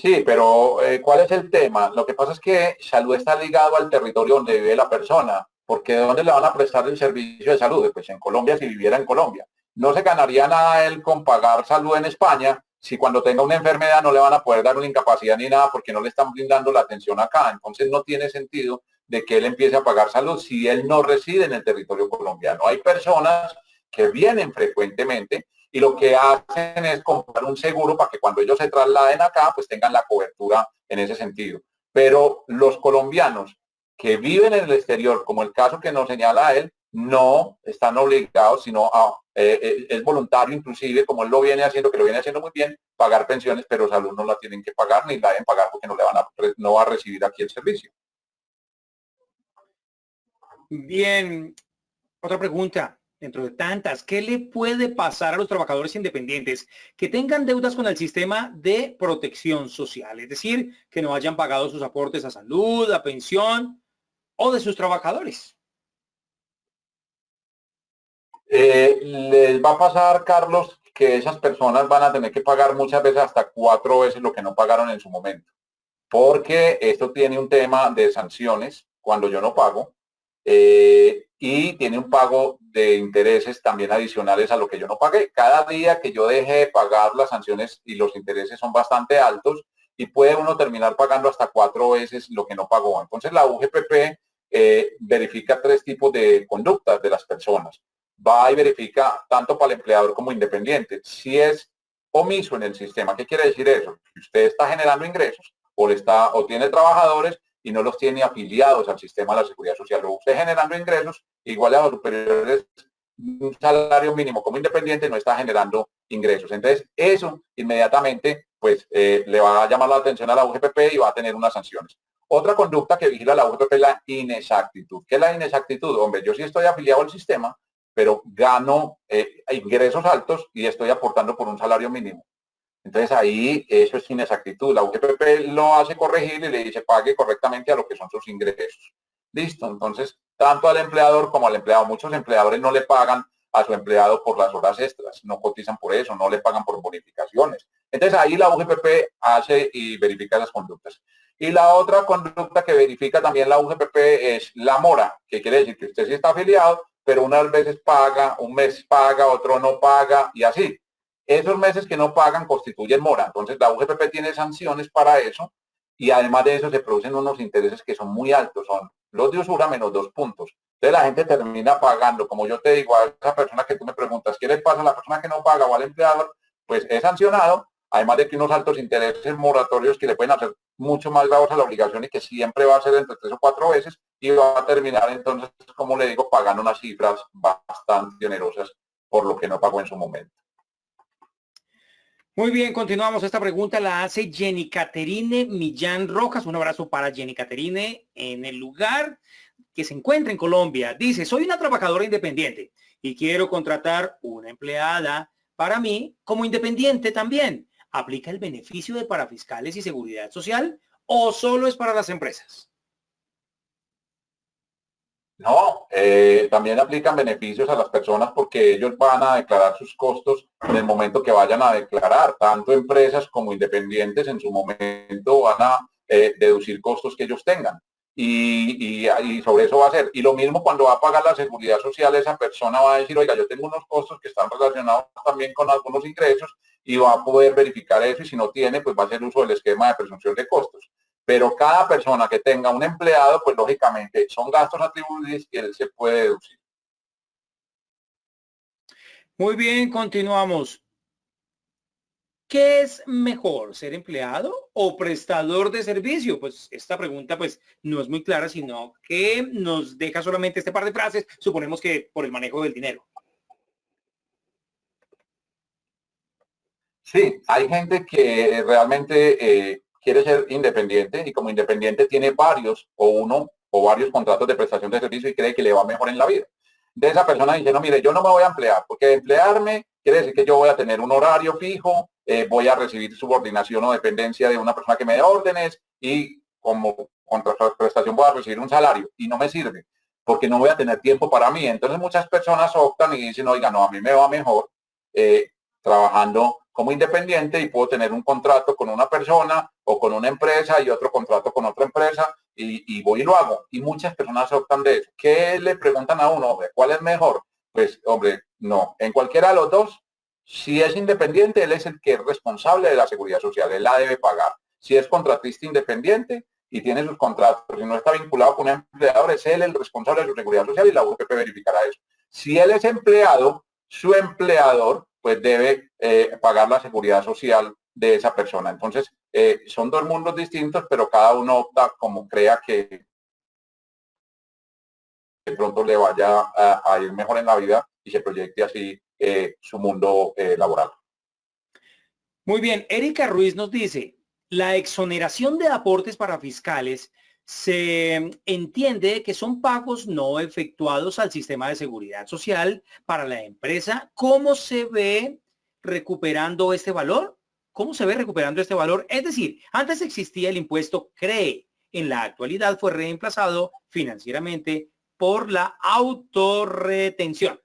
Sí, pero ¿cuál es el tema? Lo que pasa es que salud está ligado al territorio donde vive la persona, porque ¿de dónde le van a prestar el servicio de salud? Pues en Colombia, si viviera en Colombia. No se ganaría nada él con pagar salud en España si cuando tenga una enfermedad no le van a poder dar una incapacidad ni nada porque no le están brindando la atención acá. Entonces no tiene sentido de que él empiece a pagar salud si él no reside en el territorio colombiano. Hay personas que vienen frecuentemente y lo que hacen es comprar un seguro para que cuando ellos se trasladen acá, pues tengan la cobertura en ese sentido. Pero los colombianos que viven en el exterior, como el caso que nos señala él, no están obligados, sino es voluntario inclusive, como él lo viene haciendo, que lo viene haciendo muy bien, pagar pensiones, pero salud no la tienen que pagar ni la deben pagar porque no va a recibir aquí el servicio. Bien, otra pregunta. Dentro de tantas, ¿qué le puede pasar a los trabajadores independientes que tengan deudas con el sistema de protección social? Es decir, que no hayan pagado sus aportes a salud, a pensión o de sus trabajadores. Les va a pasar, Carlos, que esas personas van a tener que pagar muchas veces hasta 4 veces lo que no pagaron en su momento, porque esto tiene un tema de sanciones cuando yo no pago y tiene un pago de intereses también adicionales a lo que yo no pagué. Cada día que yo deje de pagar las sanciones y los intereses son bastante altos y puede uno terminar pagando hasta 4 veces lo que no pagó. Entonces la UGPP verifica 3 tipos de conductas de las personas. Va y verifica tanto para el empleador como independiente. Si es omiso en el sistema, ¿qué quiere decir eso? Si usted está generando ingresos o tiene trabajadores y no los tiene afiliados al sistema de la seguridad social, o usted generando ingresos iguales a los superiores un salario mínimo como independiente, no está generando ingresos. Entonces, eso inmediatamente pues le va a llamar la atención a la UGPP y va a tener unas sanciones. Otra conducta que vigila la UGPP es la inexactitud. ¿Qué es la inexactitud? Hombre, yo sí estoy afiliado al sistema, pero gano ingresos altos y estoy aportando por un salario mínimo. Entonces ahí eso es inexactitud. La UGPP lo hace corregir y le dice pague correctamente a lo que son sus ingresos. Listo. Entonces, tanto al empleador como al empleado. Muchos empleadores no le pagan a su empleado por las horas extras, no cotizan por eso, no le pagan por bonificaciones. Entonces ahí la UGPP hace y verifica esas conductas. Y la otra conducta que verifica también la UGPP es la mora, que quiere decir que usted sí está afiliado, pero unas veces paga, un mes paga, otro no paga y así. Esos meses que no pagan constituyen mora. Entonces la UGPP tiene sanciones para eso y además de eso se producen unos intereses que son muy altos, son los de usura menos 2 puntos. Entonces la gente termina pagando, como yo te digo, a esa persona que tú me preguntas, ¿qué le pasa a la persona que no paga o al empleador? Pues es sancionado, además de que unos altos intereses moratorios que le pueden hacer mucho más graves a la obligación y que siempre va a ser entre 3 o 4 veces y va a terminar entonces, como le digo, pagando unas cifras bastante onerosas por lo que no pagó en su momento. Muy bien, continuamos. Esta pregunta la hace Jenny Caterine Millán Rojas. Un abrazo para Jenny Caterine en el lugar que se encuentra en Colombia. Dice, soy una trabajadora independiente y quiero contratar una empleada para mí como independiente también. ¿Aplica el beneficio de parafiscales y seguridad social o solo es para las empresas? No, también aplican beneficios a las personas porque ellos van a declarar sus costos en el momento que vayan a declarar. Tanto empresas como independientes en su momento van a deducir costos que ellos tengan. Y sobre eso va a ser. Y lo mismo cuando va a pagar la seguridad social, esa persona va a decir, oiga, yo tengo unos costos que están relacionados también con algunos ingresos y va a poder verificar eso y si no tiene, pues va a hacer uso del esquema de presunción de costos. Pero cada persona que tenga un empleado, pues lógicamente son gastos atribuibles que él se puede deducir. Muy bien, continuamos. ¿Qué es mejor, ser empleado o prestador de servicio? Pues esta pregunta pues no es muy clara, sino que nos deja solamente este par de frases, suponemos que por el manejo del dinero. Sí, hay gente que realmente quiere ser independiente y como independiente tiene varios o uno o varios contratos de prestación de servicio y cree que le va mejor en la vida. De esa persona dice, no, mire, yo no me voy a emplear, porque emplearme quiere decir que yo voy a tener un horario fijo, voy a recibir subordinación o dependencia de una persona que me dé órdenes y como contraprestación voy a recibir un salario y no me sirve porque no voy a tener tiempo para mí. Entonces muchas personas optan y dicen, oiga, no, a mí me va mejor trabajando como independiente y puedo tener un contrato con una persona o con una empresa y otro contrato con otra empresa y voy y lo hago. Y muchas personas optan de eso. ¿Qué le preguntan a uno? ¿Cuál es mejor? Pues, hombre, no. En cualquiera de los dos, si es independiente, él es el que es responsable de la seguridad social. Él la debe pagar. Si es contratista independiente y tiene sus contratos y no está vinculado con un empleador, es él el responsable de su seguridad social y la UGPP verificará eso. Si él es empleado, su empleador pues debe pagar la seguridad social de esa persona. Entonces, son dos mundos distintos, pero cada uno opta como crea que de pronto le vaya a ir mejor en la vida y se proyecte así su mundo laboral. Muy bien, Erika Ruiz nos dice, la exoneración de aportes para fiscales se entiende que son pagos no efectuados al sistema de seguridad social para la empresa. ¿Cómo se ve recuperando este valor? ¿Cómo se ve recuperando este valor? Es decir, antes existía el impuesto CREE. En la actualidad fue reemplazado financieramente por la autorretención.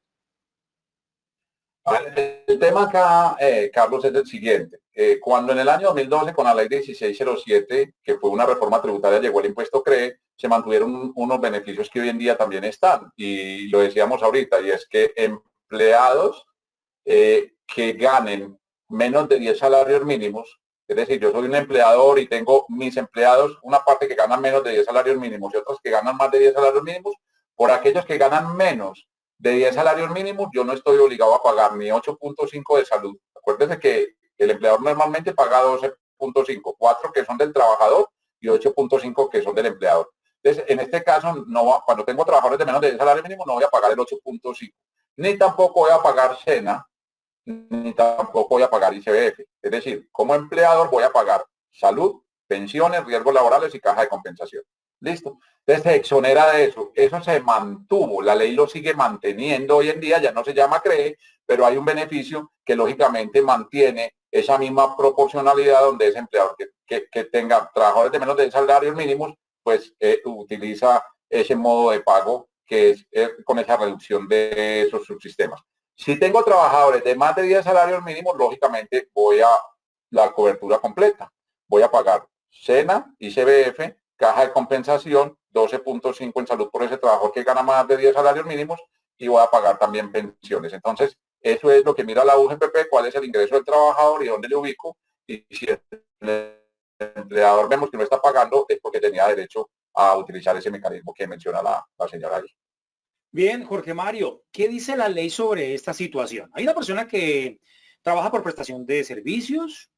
El tema acá, Carlos, es el siguiente. Cuando en el año 2012, con la ley 1607, que fue una reforma tributaria, llegó el impuesto CREE, se mantuvieron unos beneficios que hoy en día también están. Y lo decíamos ahorita, y es que empleados que ganen menos de 10 salarios mínimos, es decir, yo soy un empleador y tengo mis empleados, una parte que ganan menos de 10 salarios mínimos y otros que ganan más de 10 salarios mínimos, por aquellos que ganan menos de 10 salarios mínimos, yo no estoy obligado a pagar ni 8.5 de salud. Acuérdense que el empleador normalmente paga 12.5, 4 que son del trabajador y 8.5 que son del empleador. Entonces, en este caso, no, cuando tengo trabajadores de menos de 10 salarios mínimos, no voy a pagar el 8.5, ni tampoco voy a pagar SENA, ni tampoco voy a pagar ICBF. Es decir, como empleador voy a pagar salud, pensiones, riesgos laborales y caja de compensación. ¿Listo? Entonces se exonera de eso. Eso se mantuvo. La ley lo sigue manteniendo hoy en día. Ya no se llama CREE, pero hay un beneficio que lógicamente mantiene esa misma proporcionalidad donde ese empleador que tenga trabajadores de menos de salarios mínimos, pues utiliza ese modo de pago que es con esa reducción de esos subsistemas. Si tengo trabajadores de más de 10 salarios mínimos, lógicamente voy a la cobertura completa. Voy a pagar SENA, ICBF, caja de compensación, 12.5 en salud por ese trabajador que gana más de 10 salarios mínimos y voy a pagar también pensiones. Entonces, eso es lo que mira la UGPP, cuál es el ingreso del trabajador y dónde le ubico. Y si el empleador vemos que no está pagando, es porque tenía derecho a utilizar ese mecanismo que menciona la señora ahí. Bien, Jorge Mario, ¿qué dice la ley sobre esta situación? Hay una persona que trabaja por prestación de servicios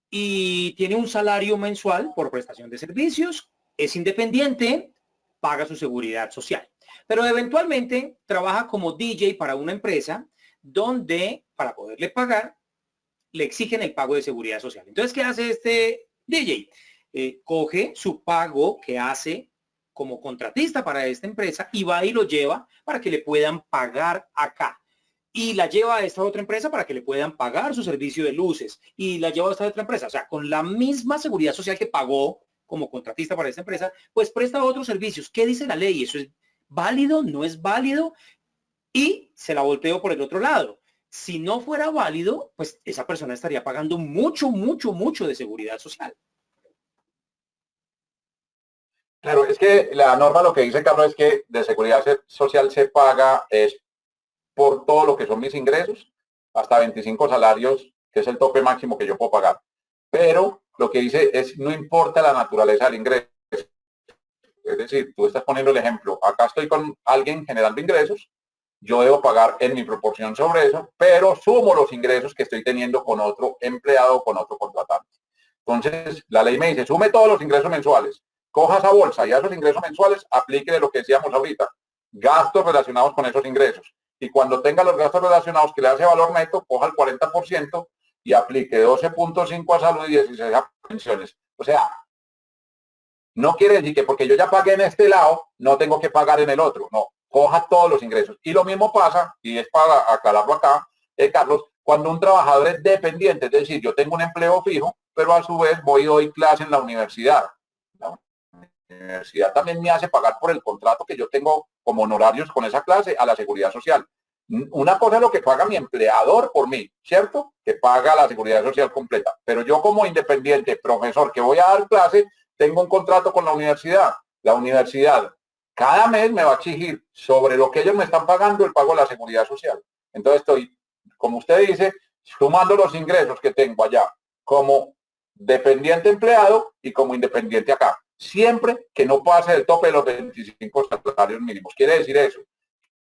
y tiene un salario mensual por prestación de servicios, es independiente, paga su seguridad social, pero eventualmente trabaja como DJ para una empresa donde para poderle pagar le exigen el pago de seguridad social. Entonces, ¿qué hace este DJ? Coge su pago que hace como contratista para esta empresa y va y lo lleva para que le puedan pagar acá. Y la lleva a esta otra empresa para que le puedan pagar su servicio de luces. Y la lleva a esta otra empresa. O sea, con la misma seguridad social que pagó como contratista para esta empresa, pues presta otros servicios. ¿Qué dice la ley? ¿Eso es válido? ¿No es válido? Y se la volteo por el otro lado. Si no fuera válido, pues esa persona estaría pagando mucho, mucho, mucho de seguridad social. Claro, es que la norma lo que dice, Carlos, es que de seguridad social se paga es por todo lo que son mis ingresos, hasta 25 salarios, que es el tope máximo que yo puedo pagar. Pero lo que dice es, no importa la naturaleza del ingreso. Es decir, tú estás poniendo el ejemplo, acá estoy con alguien generando ingresos, yo debo pagar en mi proporción sobre eso, pero sumo los ingresos que estoy teniendo con otro empleado o con otro contratante. Entonces, la ley me dice, sume todos los ingresos mensuales, coja esa bolsa y a esos ingresos mensuales aplique lo que decíamos ahorita, gastos relacionados con esos ingresos. Y cuando tenga los gastos relacionados que le hace valor neto, coja el 40% y aplique 12.5 a salud y 16 a pensiones. O sea, no quiere decir que porque yo ya pagué en este lado, no tengo que pagar en el otro. No, coja todos los ingresos. Y lo mismo pasa, y es para aclararlo acá, Carlos, cuando un trabajador es dependiente, es decir, yo tengo un empleo fijo, pero a su vez voy y doy clase en la universidad. La universidad también me hace pagar por el contrato que yo tengo como honorarios con esa clase a la seguridad social. Una cosa es lo que paga mi empleador por mí, ¿cierto? Que paga la seguridad social completa. Pero yo como independiente, profesor, que voy a dar clase, tengo un contrato con la universidad. La universidad cada mes me va a exigir sobre lo que ellos me están pagando el pago de la seguridad social. Entonces estoy, como usted dice, sumando los ingresos que tengo allá como dependiente empleado y como independiente acá. Siempre que no pase el tope de los 25 salarios mínimos. Quiere decir eso,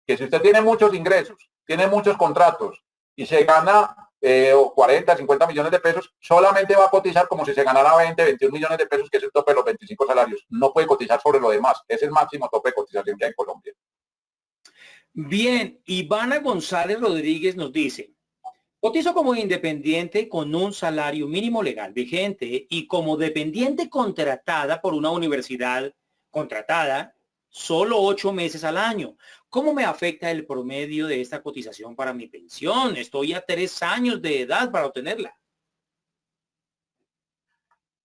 que si usted tiene muchos ingresos, tiene muchos contratos y se gana o 40, 50 millones de pesos, solamente va a cotizar como si se ganara 20, 21 millones de pesos, que es el tope de los 25 salarios. No puede cotizar sobre lo demás. Es el máximo tope de cotización que hay en Colombia. Bien, Ivana González Rodríguez nos dice, cotizo como independiente con un salario mínimo legal vigente y como dependiente contratada por una universidad contratada solo 8 meses al año. ¿Cómo me afecta el promedio de esta cotización para mi pensión? Estoy a 3 años de edad para obtenerla.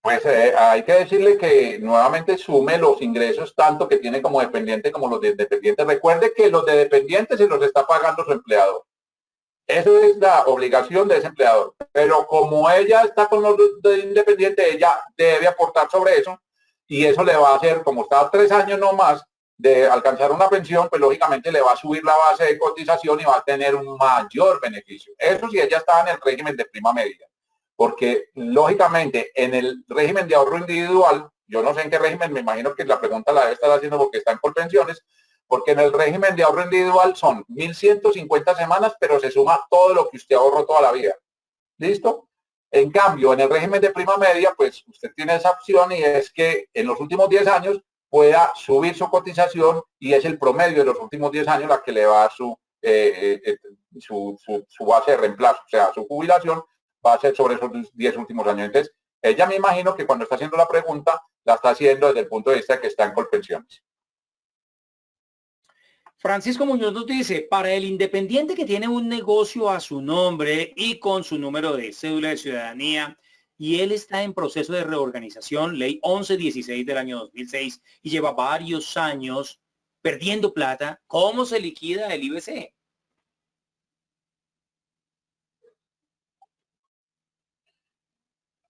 Pues hay que decirle que nuevamente sume los ingresos tanto que tiene como dependiente como los de dependientes. Recuerde que los de dependientes se los está pagando su empleador. Eso es la obligación de ese empleador. Pero como ella está con los de independiente, ella debe aportar sobre eso y eso le va a hacer, como está a 3 años no más de alcanzar una pensión, pues lógicamente le va a subir la base de cotización y va a tener un mayor beneficio. Eso si ella está en el régimen de prima media. Porque lógicamente en el régimen de ahorro individual, yo no sé en qué régimen, me imagino que la pregunta la debe estar haciendo porque está en Colpensiones, porque en el régimen de ahorro individual son 1.150 semanas, pero se suma todo lo que usted ahorró toda la vida. ¿Listo? En cambio, en el régimen de prima media, pues usted tiene esa opción y es que en los últimos 10 años pueda subir su cotización y es el promedio de los últimos 10 años la que le va a su base de reemplazo, o sea, su jubilación va a ser sobre esos 10 últimos años. Entonces, ella me imagino que cuando está haciendo la pregunta, la está haciendo desde el punto de vista de que está en Colpensiones. Francisco Muñoz nos dice, para el independiente que tiene un negocio a su nombre y con su número de cédula de ciudadanía, y él está en proceso de reorganización, ley 1116 del año 2006, y lleva varios años perdiendo plata, ¿cómo se liquida el IBC?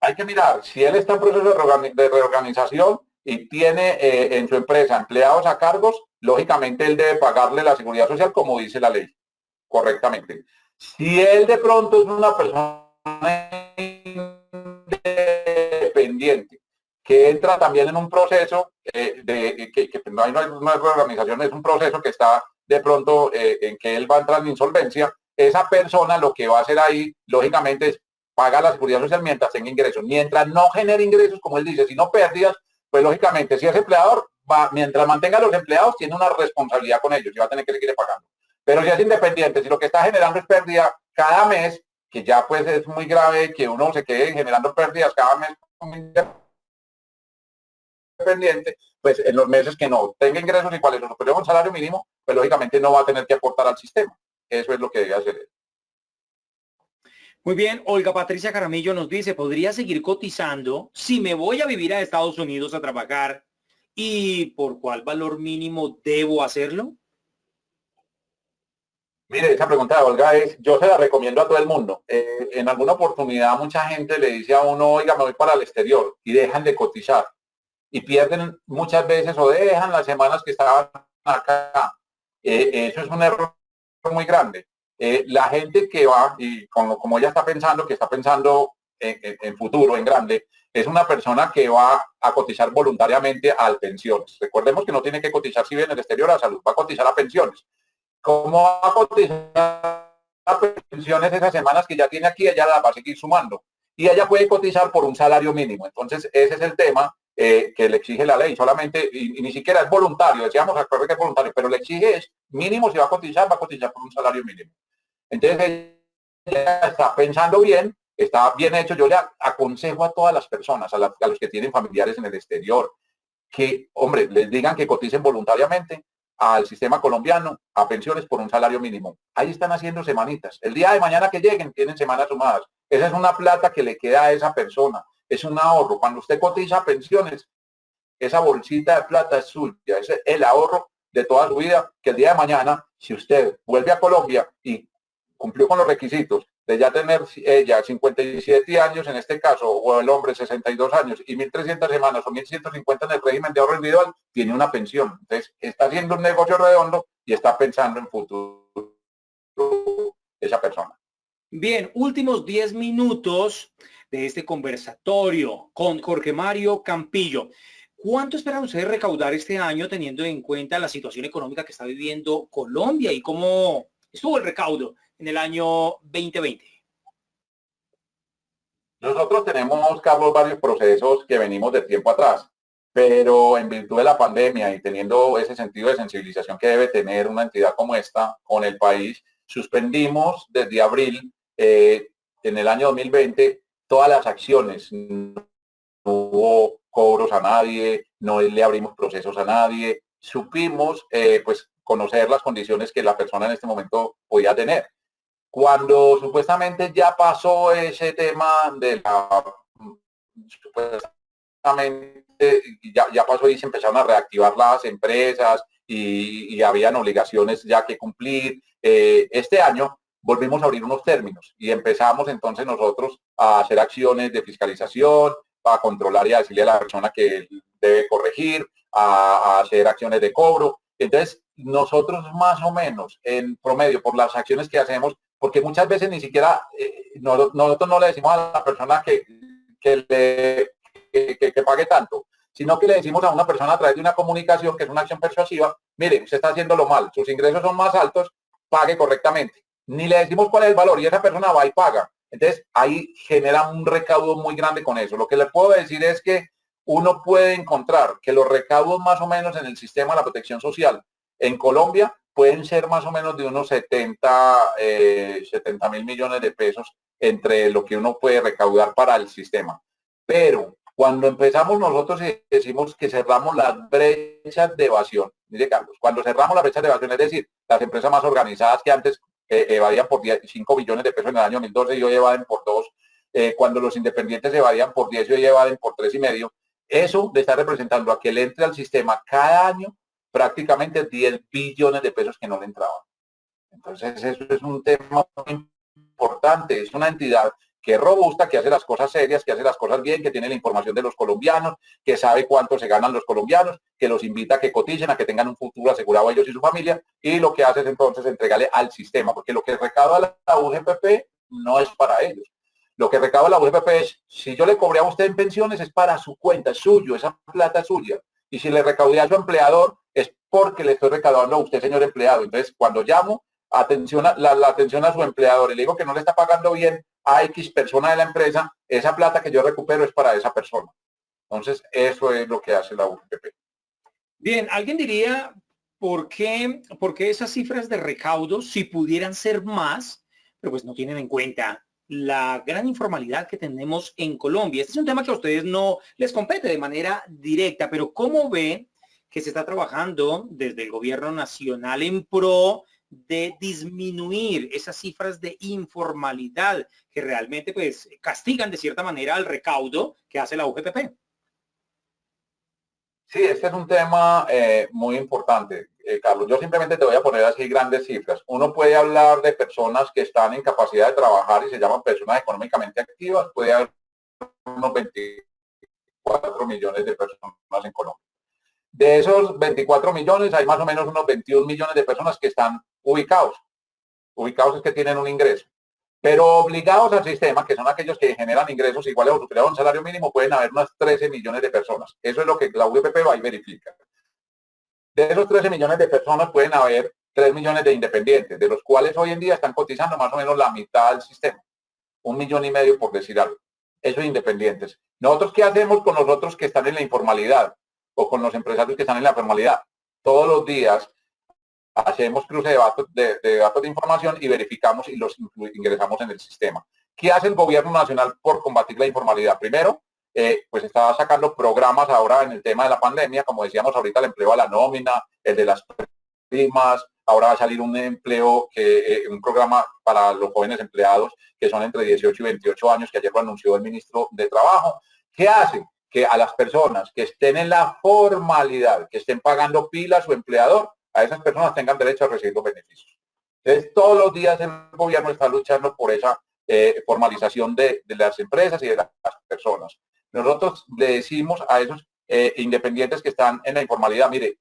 Hay que mirar, si él está en proceso de reorganización y tiene en su empresa empleados a cargos, lógicamente él debe pagarle la seguridad social como dice la ley, correctamente. Si él de pronto es una persona independiente que entra también en un proceso que no hay reorganización, es un proceso que está de pronto en que él va a entrar en insolvencia, esa persona lo que va a hacer ahí, lógicamente, es paga la seguridad social mientras tenga ingresos. Mientras no genere ingresos, como él dice, sino pérdidas, pues lógicamente, si es empleador, mientras mantenga a los empleados, tiene una responsabilidad con ellos y va a tener que seguir pagando. Pero si es independiente, si lo que está generando es pérdida cada mes, que ya pues es muy grave que uno se quede generando pérdidas cada mes independiente, pues en los meses que no tenga ingresos iguales o superior a un salario mínimo, pues lógicamente no va a tener que aportar al sistema. Eso es lo que debe hacer. Muy bien, Olga Patricia Caramillo nos dice, ¿podría seguir cotizando si me voy a vivir a Estados Unidos a trabajar? ¿Y por cuál valor mínimo debo hacerlo? Mire, esa pregunta de Olga yo se la recomiendo a todo el mundo. En alguna oportunidad mucha gente le dice a uno, oiga, me voy para el exterior y dejan de cotizar y pierden muchas veces o dejan las semanas que estaban acá. Eso es un error muy grande. La gente que va, y como ella está pensando, que está pensando en futuro, en grande, es una persona que va a cotizar voluntariamente a pensiones. Recordemos que no tiene que cotizar si viene del exterior a salud, va a cotizar a pensiones. ¿Cómo va a cotizar a pensiones esas semanas que ya tiene aquí? Ella las va a seguir sumando. Y ella puede cotizar por un salario mínimo. Entonces, ese es el tema que le exige la ley. Solamente, y ni siquiera es voluntario, decíamos acuerdo que es voluntario, pero le exige es mínimo si va a cotizar por un salario mínimo. Entonces, ella está pensando bien, está bien hecho. Yo le aconsejo a todas las personas, a los que tienen familiares en el exterior, que, hombre, les digan que coticen voluntariamente al sistema colombiano, a pensiones por un salario mínimo. Ahí están haciendo semanitas. El día de mañana que lleguen, tienen semanas sumadas. Esa es una plata que le queda a esa persona. Es un ahorro. Cuando usted cotiza pensiones, esa bolsita de plata es suya. Es el ahorro de toda su vida, que el día de mañana, si usted vuelve a Colombia y cumplió con los requisitos de ya tener ella 57 años en este caso, o el hombre 62 años y 1.300 semanas o 1.150 en el régimen de ahorro individual, tiene una pensión. Entonces, está haciendo un negocio redondo y está pensando en futuro esa persona. Bien, últimos 10 minutos de este conversatorio con Jorge Mario Campillo. ¿Cuánto esperan ustedes recaudar este año teniendo en cuenta la situación económica que está viviendo Colombia y cómo estuvo el recaudo en el año 2020? Nosotros tenemos, Carlos, varios procesos que venimos de tiempo atrás, pero en virtud de la pandemia y teniendo ese sentido de sensibilización que debe tener una entidad como esta con el país, suspendimos desde abril en el año 2020 todas las acciones. No hubo cobros a nadie, no le abrimos procesos a nadie, supimos pues conocer las condiciones que la persona en este momento podía tener. Cuando supuestamente ya pasó ese tema de la supuestamente ya pasó y se empezaron a reactivar las empresas y habían obligaciones ya que cumplir. Este año volvimos a abrir unos términos y empezamos entonces nosotros a hacer acciones de fiscalización, a controlar y a decirle a la persona que debe corregir, a hacer acciones de cobro. Entonces, nosotros más o menos, en promedio, por las acciones que hacemos, porque muchas veces ni siquiera nosotros no le decimos a la persona que pague tanto, sino que le decimos a una persona a través de una comunicación, que es una acción persuasiva, mire, usted está haciéndolo mal, sus ingresos son más altos, pague correctamente. Ni le decimos cuál es el valor y esa persona va y paga. Entonces, ahí genera un recaudo muy grande con eso. Lo que le puedo decir es que uno puede encontrar que los recaudos más o menos en el sistema de la protección social en Colombia pueden ser más o menos de unos 70 mil millones de pesos entre lo que uno puede recaudar para el sistema. Pero cuando empezamos nosotros y decimos que cerramos las brechas de evasión, mire Carlos, cuando cerramos las brechas de evasión, es decir, las empresas más organizadas que antes evadían por 5 millones de pesos en el año 2012 y hoy evaden por 2, cuando los independientes evadían por 10 y hoy evaden por 3,5, eso le está representando a que le entre al sistema cada año prácticamente 10 billones de pesos que no le entraban. Entonces, eso es un tema muy importante. Es una entidad que es robusta, que hace las cosas serias, que hace las cosas bien, que tiene la información de los colombianos, que sabe cuánto se ganan los colombianos, que los invita a que coticen, a que tengan un futuro asegurado ellos y su familia, y lo que hace es entonces entregarle al sistema, porque lo que recauda la UGPP no es para ellos. Lo que recauda la UGPP es, si yo le cobré a usted en pensiones, es para su cuenta, es suyo, esa plata es suya. Y si le recaudé a su empleador, es porque le estoy recaudando a usted, señor empleado. Entonces, cuando llamo, la atención a su empleador y le digo que no le está pagando bien a X persona de la empresa, esa plata que yo recupero es para esa persona. Entonces, eso es lo que hace la UGPP. Bien, alguien diría, por qué esas cifras de recaudo, si pudieran ser más, pero pues no tienen en cuenta la gran informalidad que tenemos en Colombia? Este es un tema que a ustedes no les compete de manera directa, pero ¿cómo ve que se está trabajando desde el gobierno nacional en pro de disminuir esas cifras de informalidad que realmente pues castigan de cierta manera al recaudo que hace la UGPP? Sí, este es un tema muy importante, Carlos. Yo simplemente te voy a poner así grandes cifras. Uno puede hablar de personas que están en capacidad de trabajar y se llaman personas económicamente activas. Puede haber unos 24 millones de personas en Colombia. De esos 24 millones, hay más o menos unos 21 millones de personas que están ubicados. Ubicados es que tienen un ingreso. Pero obligados al sistema, que son aquellos que generan ingresos iguales o superiores a un salario mínimo, pueden haber unas 13 millones de personas. Eso es lo que la UGPP va y verifica. De esos 13 millones de personas pueden haber 3 millones de independientes, de los cuales hoy en día están cotizando más o menos la mitad del sistema. 1,5 millones por decir algo. Esos independientes. Nosotros, ¿qué hacemos con los otros que están en la informalidad o con los empresarios que están en la formalidad? Todos los días hacemos cruce de datos de información y verificamos y los ingresamos en el sistema. ¿Qué hace el gobierno nacional por combatir la informalidad? Primero, pues está sacando programas ahora en el tema de la pandemia, como decíamos ahorita, el empleo a la nómina, el de las primas, ahora va a salir un empleo, un programa para los jóvenes empleados que son entre 18 y 28 años, que ayer lo anunció el ministro de Trabajo. ¿Qué hace? Que a las personas que estén en la formalidad, que estén pagando pila a su empleador, a esas personas tengan derecho a recibir los beneficios. Entonces, todos los días el gobierno está luchando por esa formalización de las empresas y de las personas. Nosotros le decimos a esos independientes que están en la informalidad, mire,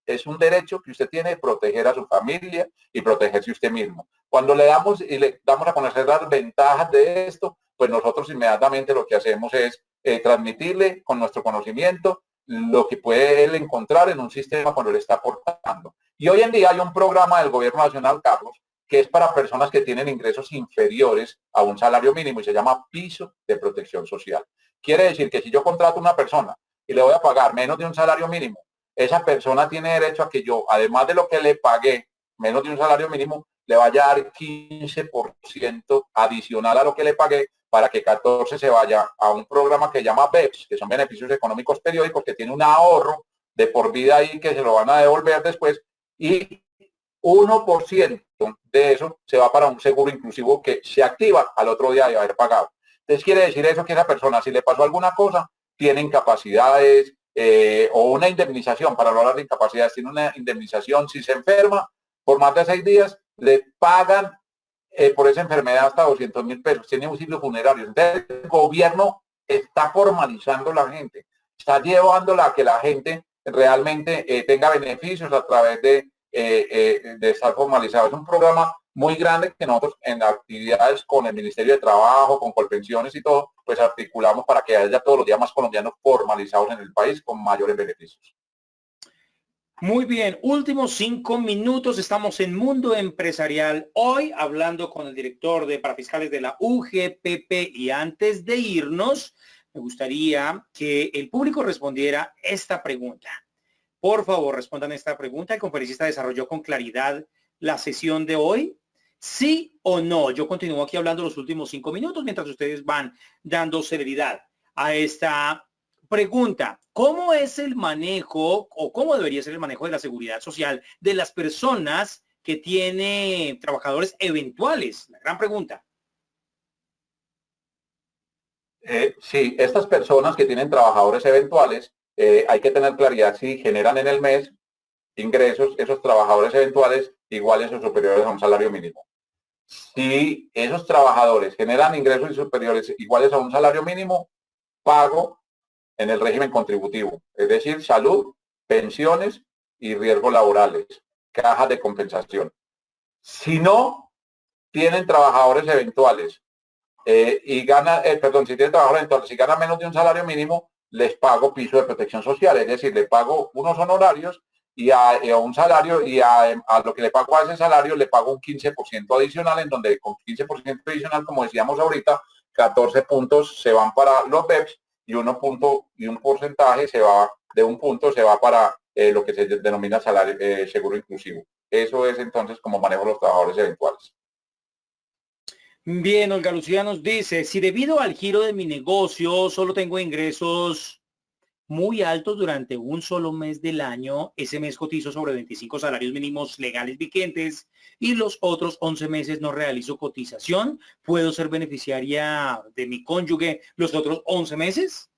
es un derecho que usted tiene de proteger a su familia y protegerse usted mismo. Cuando le damos a conocer las ventajas de esto, pues nosotros inmediatamente lo que hacemos es transmitirle con nuestro conocimiento lo que puede él encontrar en un sistema cuando le está aportando. Y hoy en día hay un programa del gobierno nacional, Carlos, que es para personas que tienen ingresos inferiores a un salario mínimo y se llama piso de protección social. Quiere decir que si yo contrato a una persona y le voy a pagar menos de un salario mínimo, esa persona tiene derecho a que yo, además de lo que le pagué, menos de un salario mínimo, le vaya a dar 15% adicional a lo que le pagué para que 14 se vaya a un programa que se llama BEPS, que son beneficios económicos periódicos, que tiene un ahorro de por vida ahí que se lo van a devolver después, y 1% de eso se va para un seguro inclusivo que se activa al otro día de haber pagado. Entonces quiere decir eso que esa persona, si le pasó alguna cosa, tiene incapacidades o una indemnización, para hablar de incapacidades, tiene una indemnización. Si se enferma por más de 6 días, le pagan por esa enfermedad hasta 200.000 pesos, tiene auxilio funerario. Entonces el gobierno está formalizando la gente, está llevándola a que la gente realmente tenga beneficios a través de estar formalizado. Es un programa muy grande que nosotros en actividades con el Ministerio de Trabajo, con Colpensiones y todo, pues articulamos para que haya todos los días más colombianos formalizados en el país con mayores beneficios. Muy bien, últimos 5 minutos, estamos en Mundo Empresarial, hoy hablando con el director de Parafiscales de la UGPP, y antes de irnos, me gustaría que el público respondiera esta pregunta. Por favor, respondan esta pregunta. ¿El conferencista desarrolló con claridad la sesión de hoy? ¿Sí o no? Yo continúo aquí hablando los últimos 5 minutos mientras ustedes van dando celeridad a esta pregunta. ¿Cómo es el manejo o cómo debería ser el manejo de la seguridad social de las personas que tienen trabajadores eventuales? La gran pregunta. Sí, estas personas que tienen trabajadores eventuales, hay que tener claridad si generan en el mes ingresos, esos trabajadores eventuales iguales o superiores a un salario mínimo. Si esos trabajadores generan ingresos superiores iguales a un salario mínimo, pago en el régimen contributivo, es decir, salud, pensiones y riesgos laborales, cajas de compensación. Si no tienen trabajadores eventuales y gana, si tienen trabajadores eventuales y gana menos de un salario mínimo, les pago piso de protección social, es decir, le pago unos honorarios y a un salario, y a lo que le pago a ese salario le pago un 15% adicional, en donde con 15% adicional, como decíamos ahorita, 14 puntos se van para los BEPS y un porcentaje se va, de un punto se va para lo que se denomina salario, seguro inclusivo. Eso es entonces como manejo los trabajadores eventuales. Bien, Olga Lucía nos dice, si debido al giro de mi negocio solo tengo ingresos muy altos durante un solo mes del año, ese mes cotizo sobre 25 salarios mínimos legales vigentes y los otros 11 meses no realizo cotización, ¿puedo ser beneficiaria de mi cónyuge los otros 11 meses?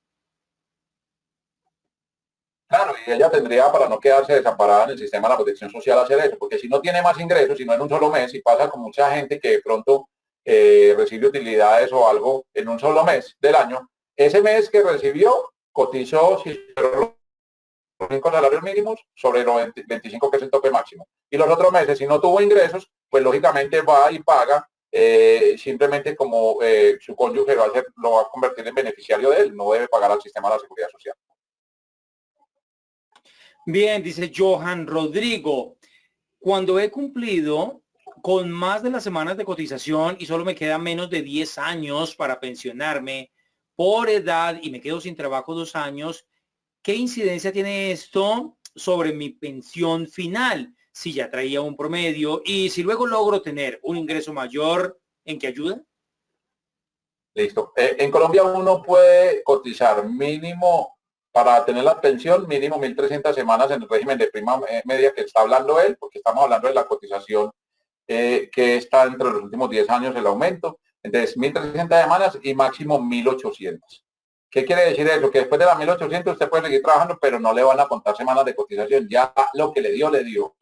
Claro, y ella tendría, para no quedarse desamparada en el sistema de la protección social, hacer eso, porque si no tiene más ingresos, si no en un solo mes, y pasa con mucha gente que de pronto recibe utilidades o algo en un solo mes del año, ese mes que recibió, cotizó si los 5 salarios mínimos sobre los 25 que es el tope máximo. Y los otros meses, si no tuvo ingresos, pues lógicamente va y paga, simplemente como su cónyuge lo va a convertir en beneficiario de él, no debe pagar al sistema de la seguridad social. Bien, dice Johan Rodrigo, cuando he cumplido con más de las semanas de cotización y solo me queda menos de 10 años para pensionarme por edad y me quedo sin trabajo 2 años, ¿qué incidencia tiene esto sobre mi pensión final? Si ya traía un promedio y si luego logro tener un ingreso mayor, ¿en qué ayuda? Listo. En Colombia uno puede cotizar mínimo para tener la pensión, mínimo 1.300 semanas en el régimen de prima media que está hablando él, porque estamos hablando de la cotización que está entre los últimos 10 años el aumento. Entonces, 1.300 semanas y máximo 1.800. ¿Qué quiere decir eso? Que después de las 1.800 usted puede seguir trabajando, pero no le van a contar semanas de cotización. Ya lo que le dio, le dio.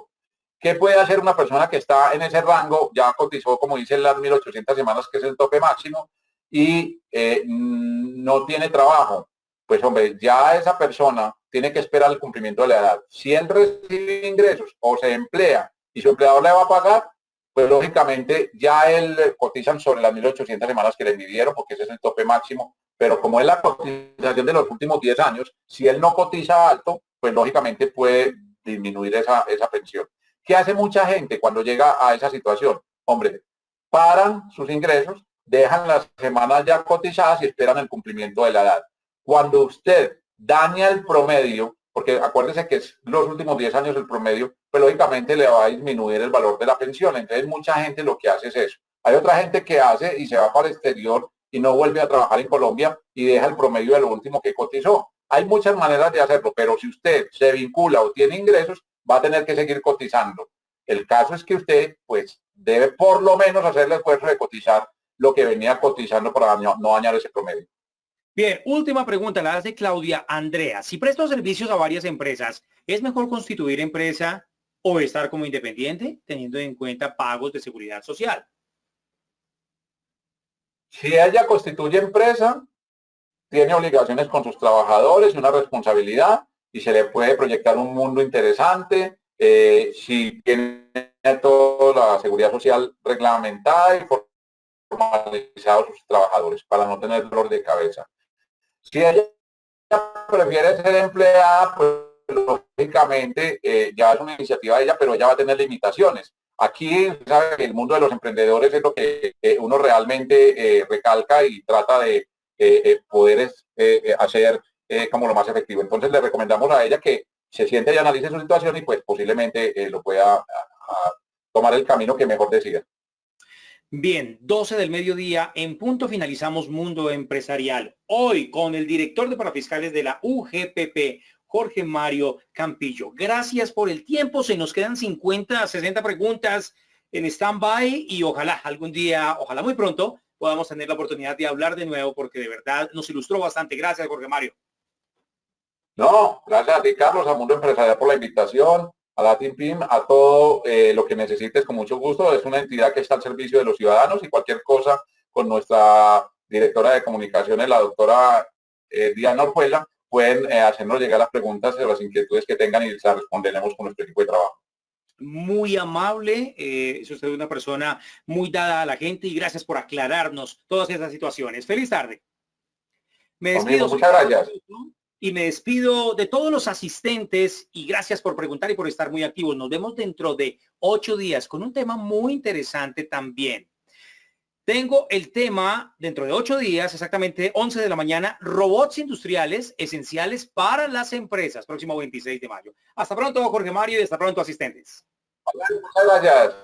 ¿Qué puede hacer una persona que está en ese rango? Ya cotizó, como dicen, las 1.800 semanas, que es el tope máximo, y no tiene trabajo. Pues hombre, ya esa persona tiene que esperar el cumplimiento de la edad. Si él recibe ingresos o se emplea y su empleador le va a pagar, pues lógicamente ya él cotizan sobre las 1.800 semanas que le midieron, porque ese es el tope máximo. Pero como es la cotización de los últimos 10 años, si él no cotiza alto, pues lógicamente puede disminuir esa pensión. ¿Qué hace mucha gente cuando llega a esa situación? hombre, paran sus ingresos, dejan las semanas ya cotizadas y esperan el cumplimiento de la edad. Cuando usted daña el promedio, porque acuérdese que es los últimos 10 años el promedio, pues lógicamente le va a disminuir el valor de la pensión. Entonces mucha gente lo que hace es eso. Hay otra gente que hace y se va para el exterior y no vuelve a trabajar en Colombia y deja el promedio de lo último que cotizó. Hay muchas maneras de hacerlo, pero si usted se vincula o tiene ingresos, va a tener que seguir cotizando. El caso es que usted, pues, debe por lo menos hacer el esfuerzo de cotizar lo que venía cotizando para no dañar ese promedio. Bien, última pregunta, la hace Claudia Andrea. Si presto servicios a varias empresas, ¿es mejor constituir empresa o estar como independiente, teniendo en cuenta pagos de seguridad social? Si ella constituye empresa, tiene obligaciones con sus trabajadores y una responsabilidad y se le puede proyectar un mundo interesante. Si tiene toda la seguridad social reglamentada y formalizada sus trabajadores para no tener dolor de cabeza. Si ella prefiere ser empleada, pues lógicamente ya es una iniciativa de ella, pero ella va a tener limitaciones. Aquí, sabe, el mundo de los emprendedores es lo que uno realmente recalca y trata de poder hacer como lo más efectivo. Entonces le recomendamos a ella que se siente y analice su situación y pues posiblemente lo pueda tomar el camino que mejor decida. Bien, 12 del mediodía, en punto finalizamos Mundo Empresarial. Hoy con el director de parafiscales de la UGPP, Jorge Mario Campillo. Gracias por el tiempo. Se nos quedan 50, 60 preguntas en stand-by y ojalá algún día, ojalá muy pronto, podamos tener la oportunidad de hablar de nuevo porque de verdad nos ilustró bastante. Gracias, Jorge Mario. No, gracias a ti, Carlos, a Mundo Empresarial por la invitación, a la TIMPIM, a todo lo que necesites con mucho gusto. Es una entidad que está al servicio de los ciudadanos y cualquier cosa con nuestra directora de comunicaciones, la doctora Diana Orjuela, pueden hacernos llegar las preguntas o las inquietudes que tengan y las responderemos con nuestro equipo de trabajo. Muy amable, es usted una persona muy dada a la gente y gracias por aclararnos todas esas situaciones. Feliz tarde. Me despido. Muchas gracias. Y me despido de todos los asistentes y gracias por preguntar y por estar muy activos. Nos vemos dentro de 8 días con un tema muy interesante también. Tengo el tema dentro de 8 días, exactamente 11 de la mañana, robots industriales esenciales para las empresas, próximo 26 de mayo. Hasta pronto, Jorge Mario, y hasta pronto, asistentes. Muchas gracias.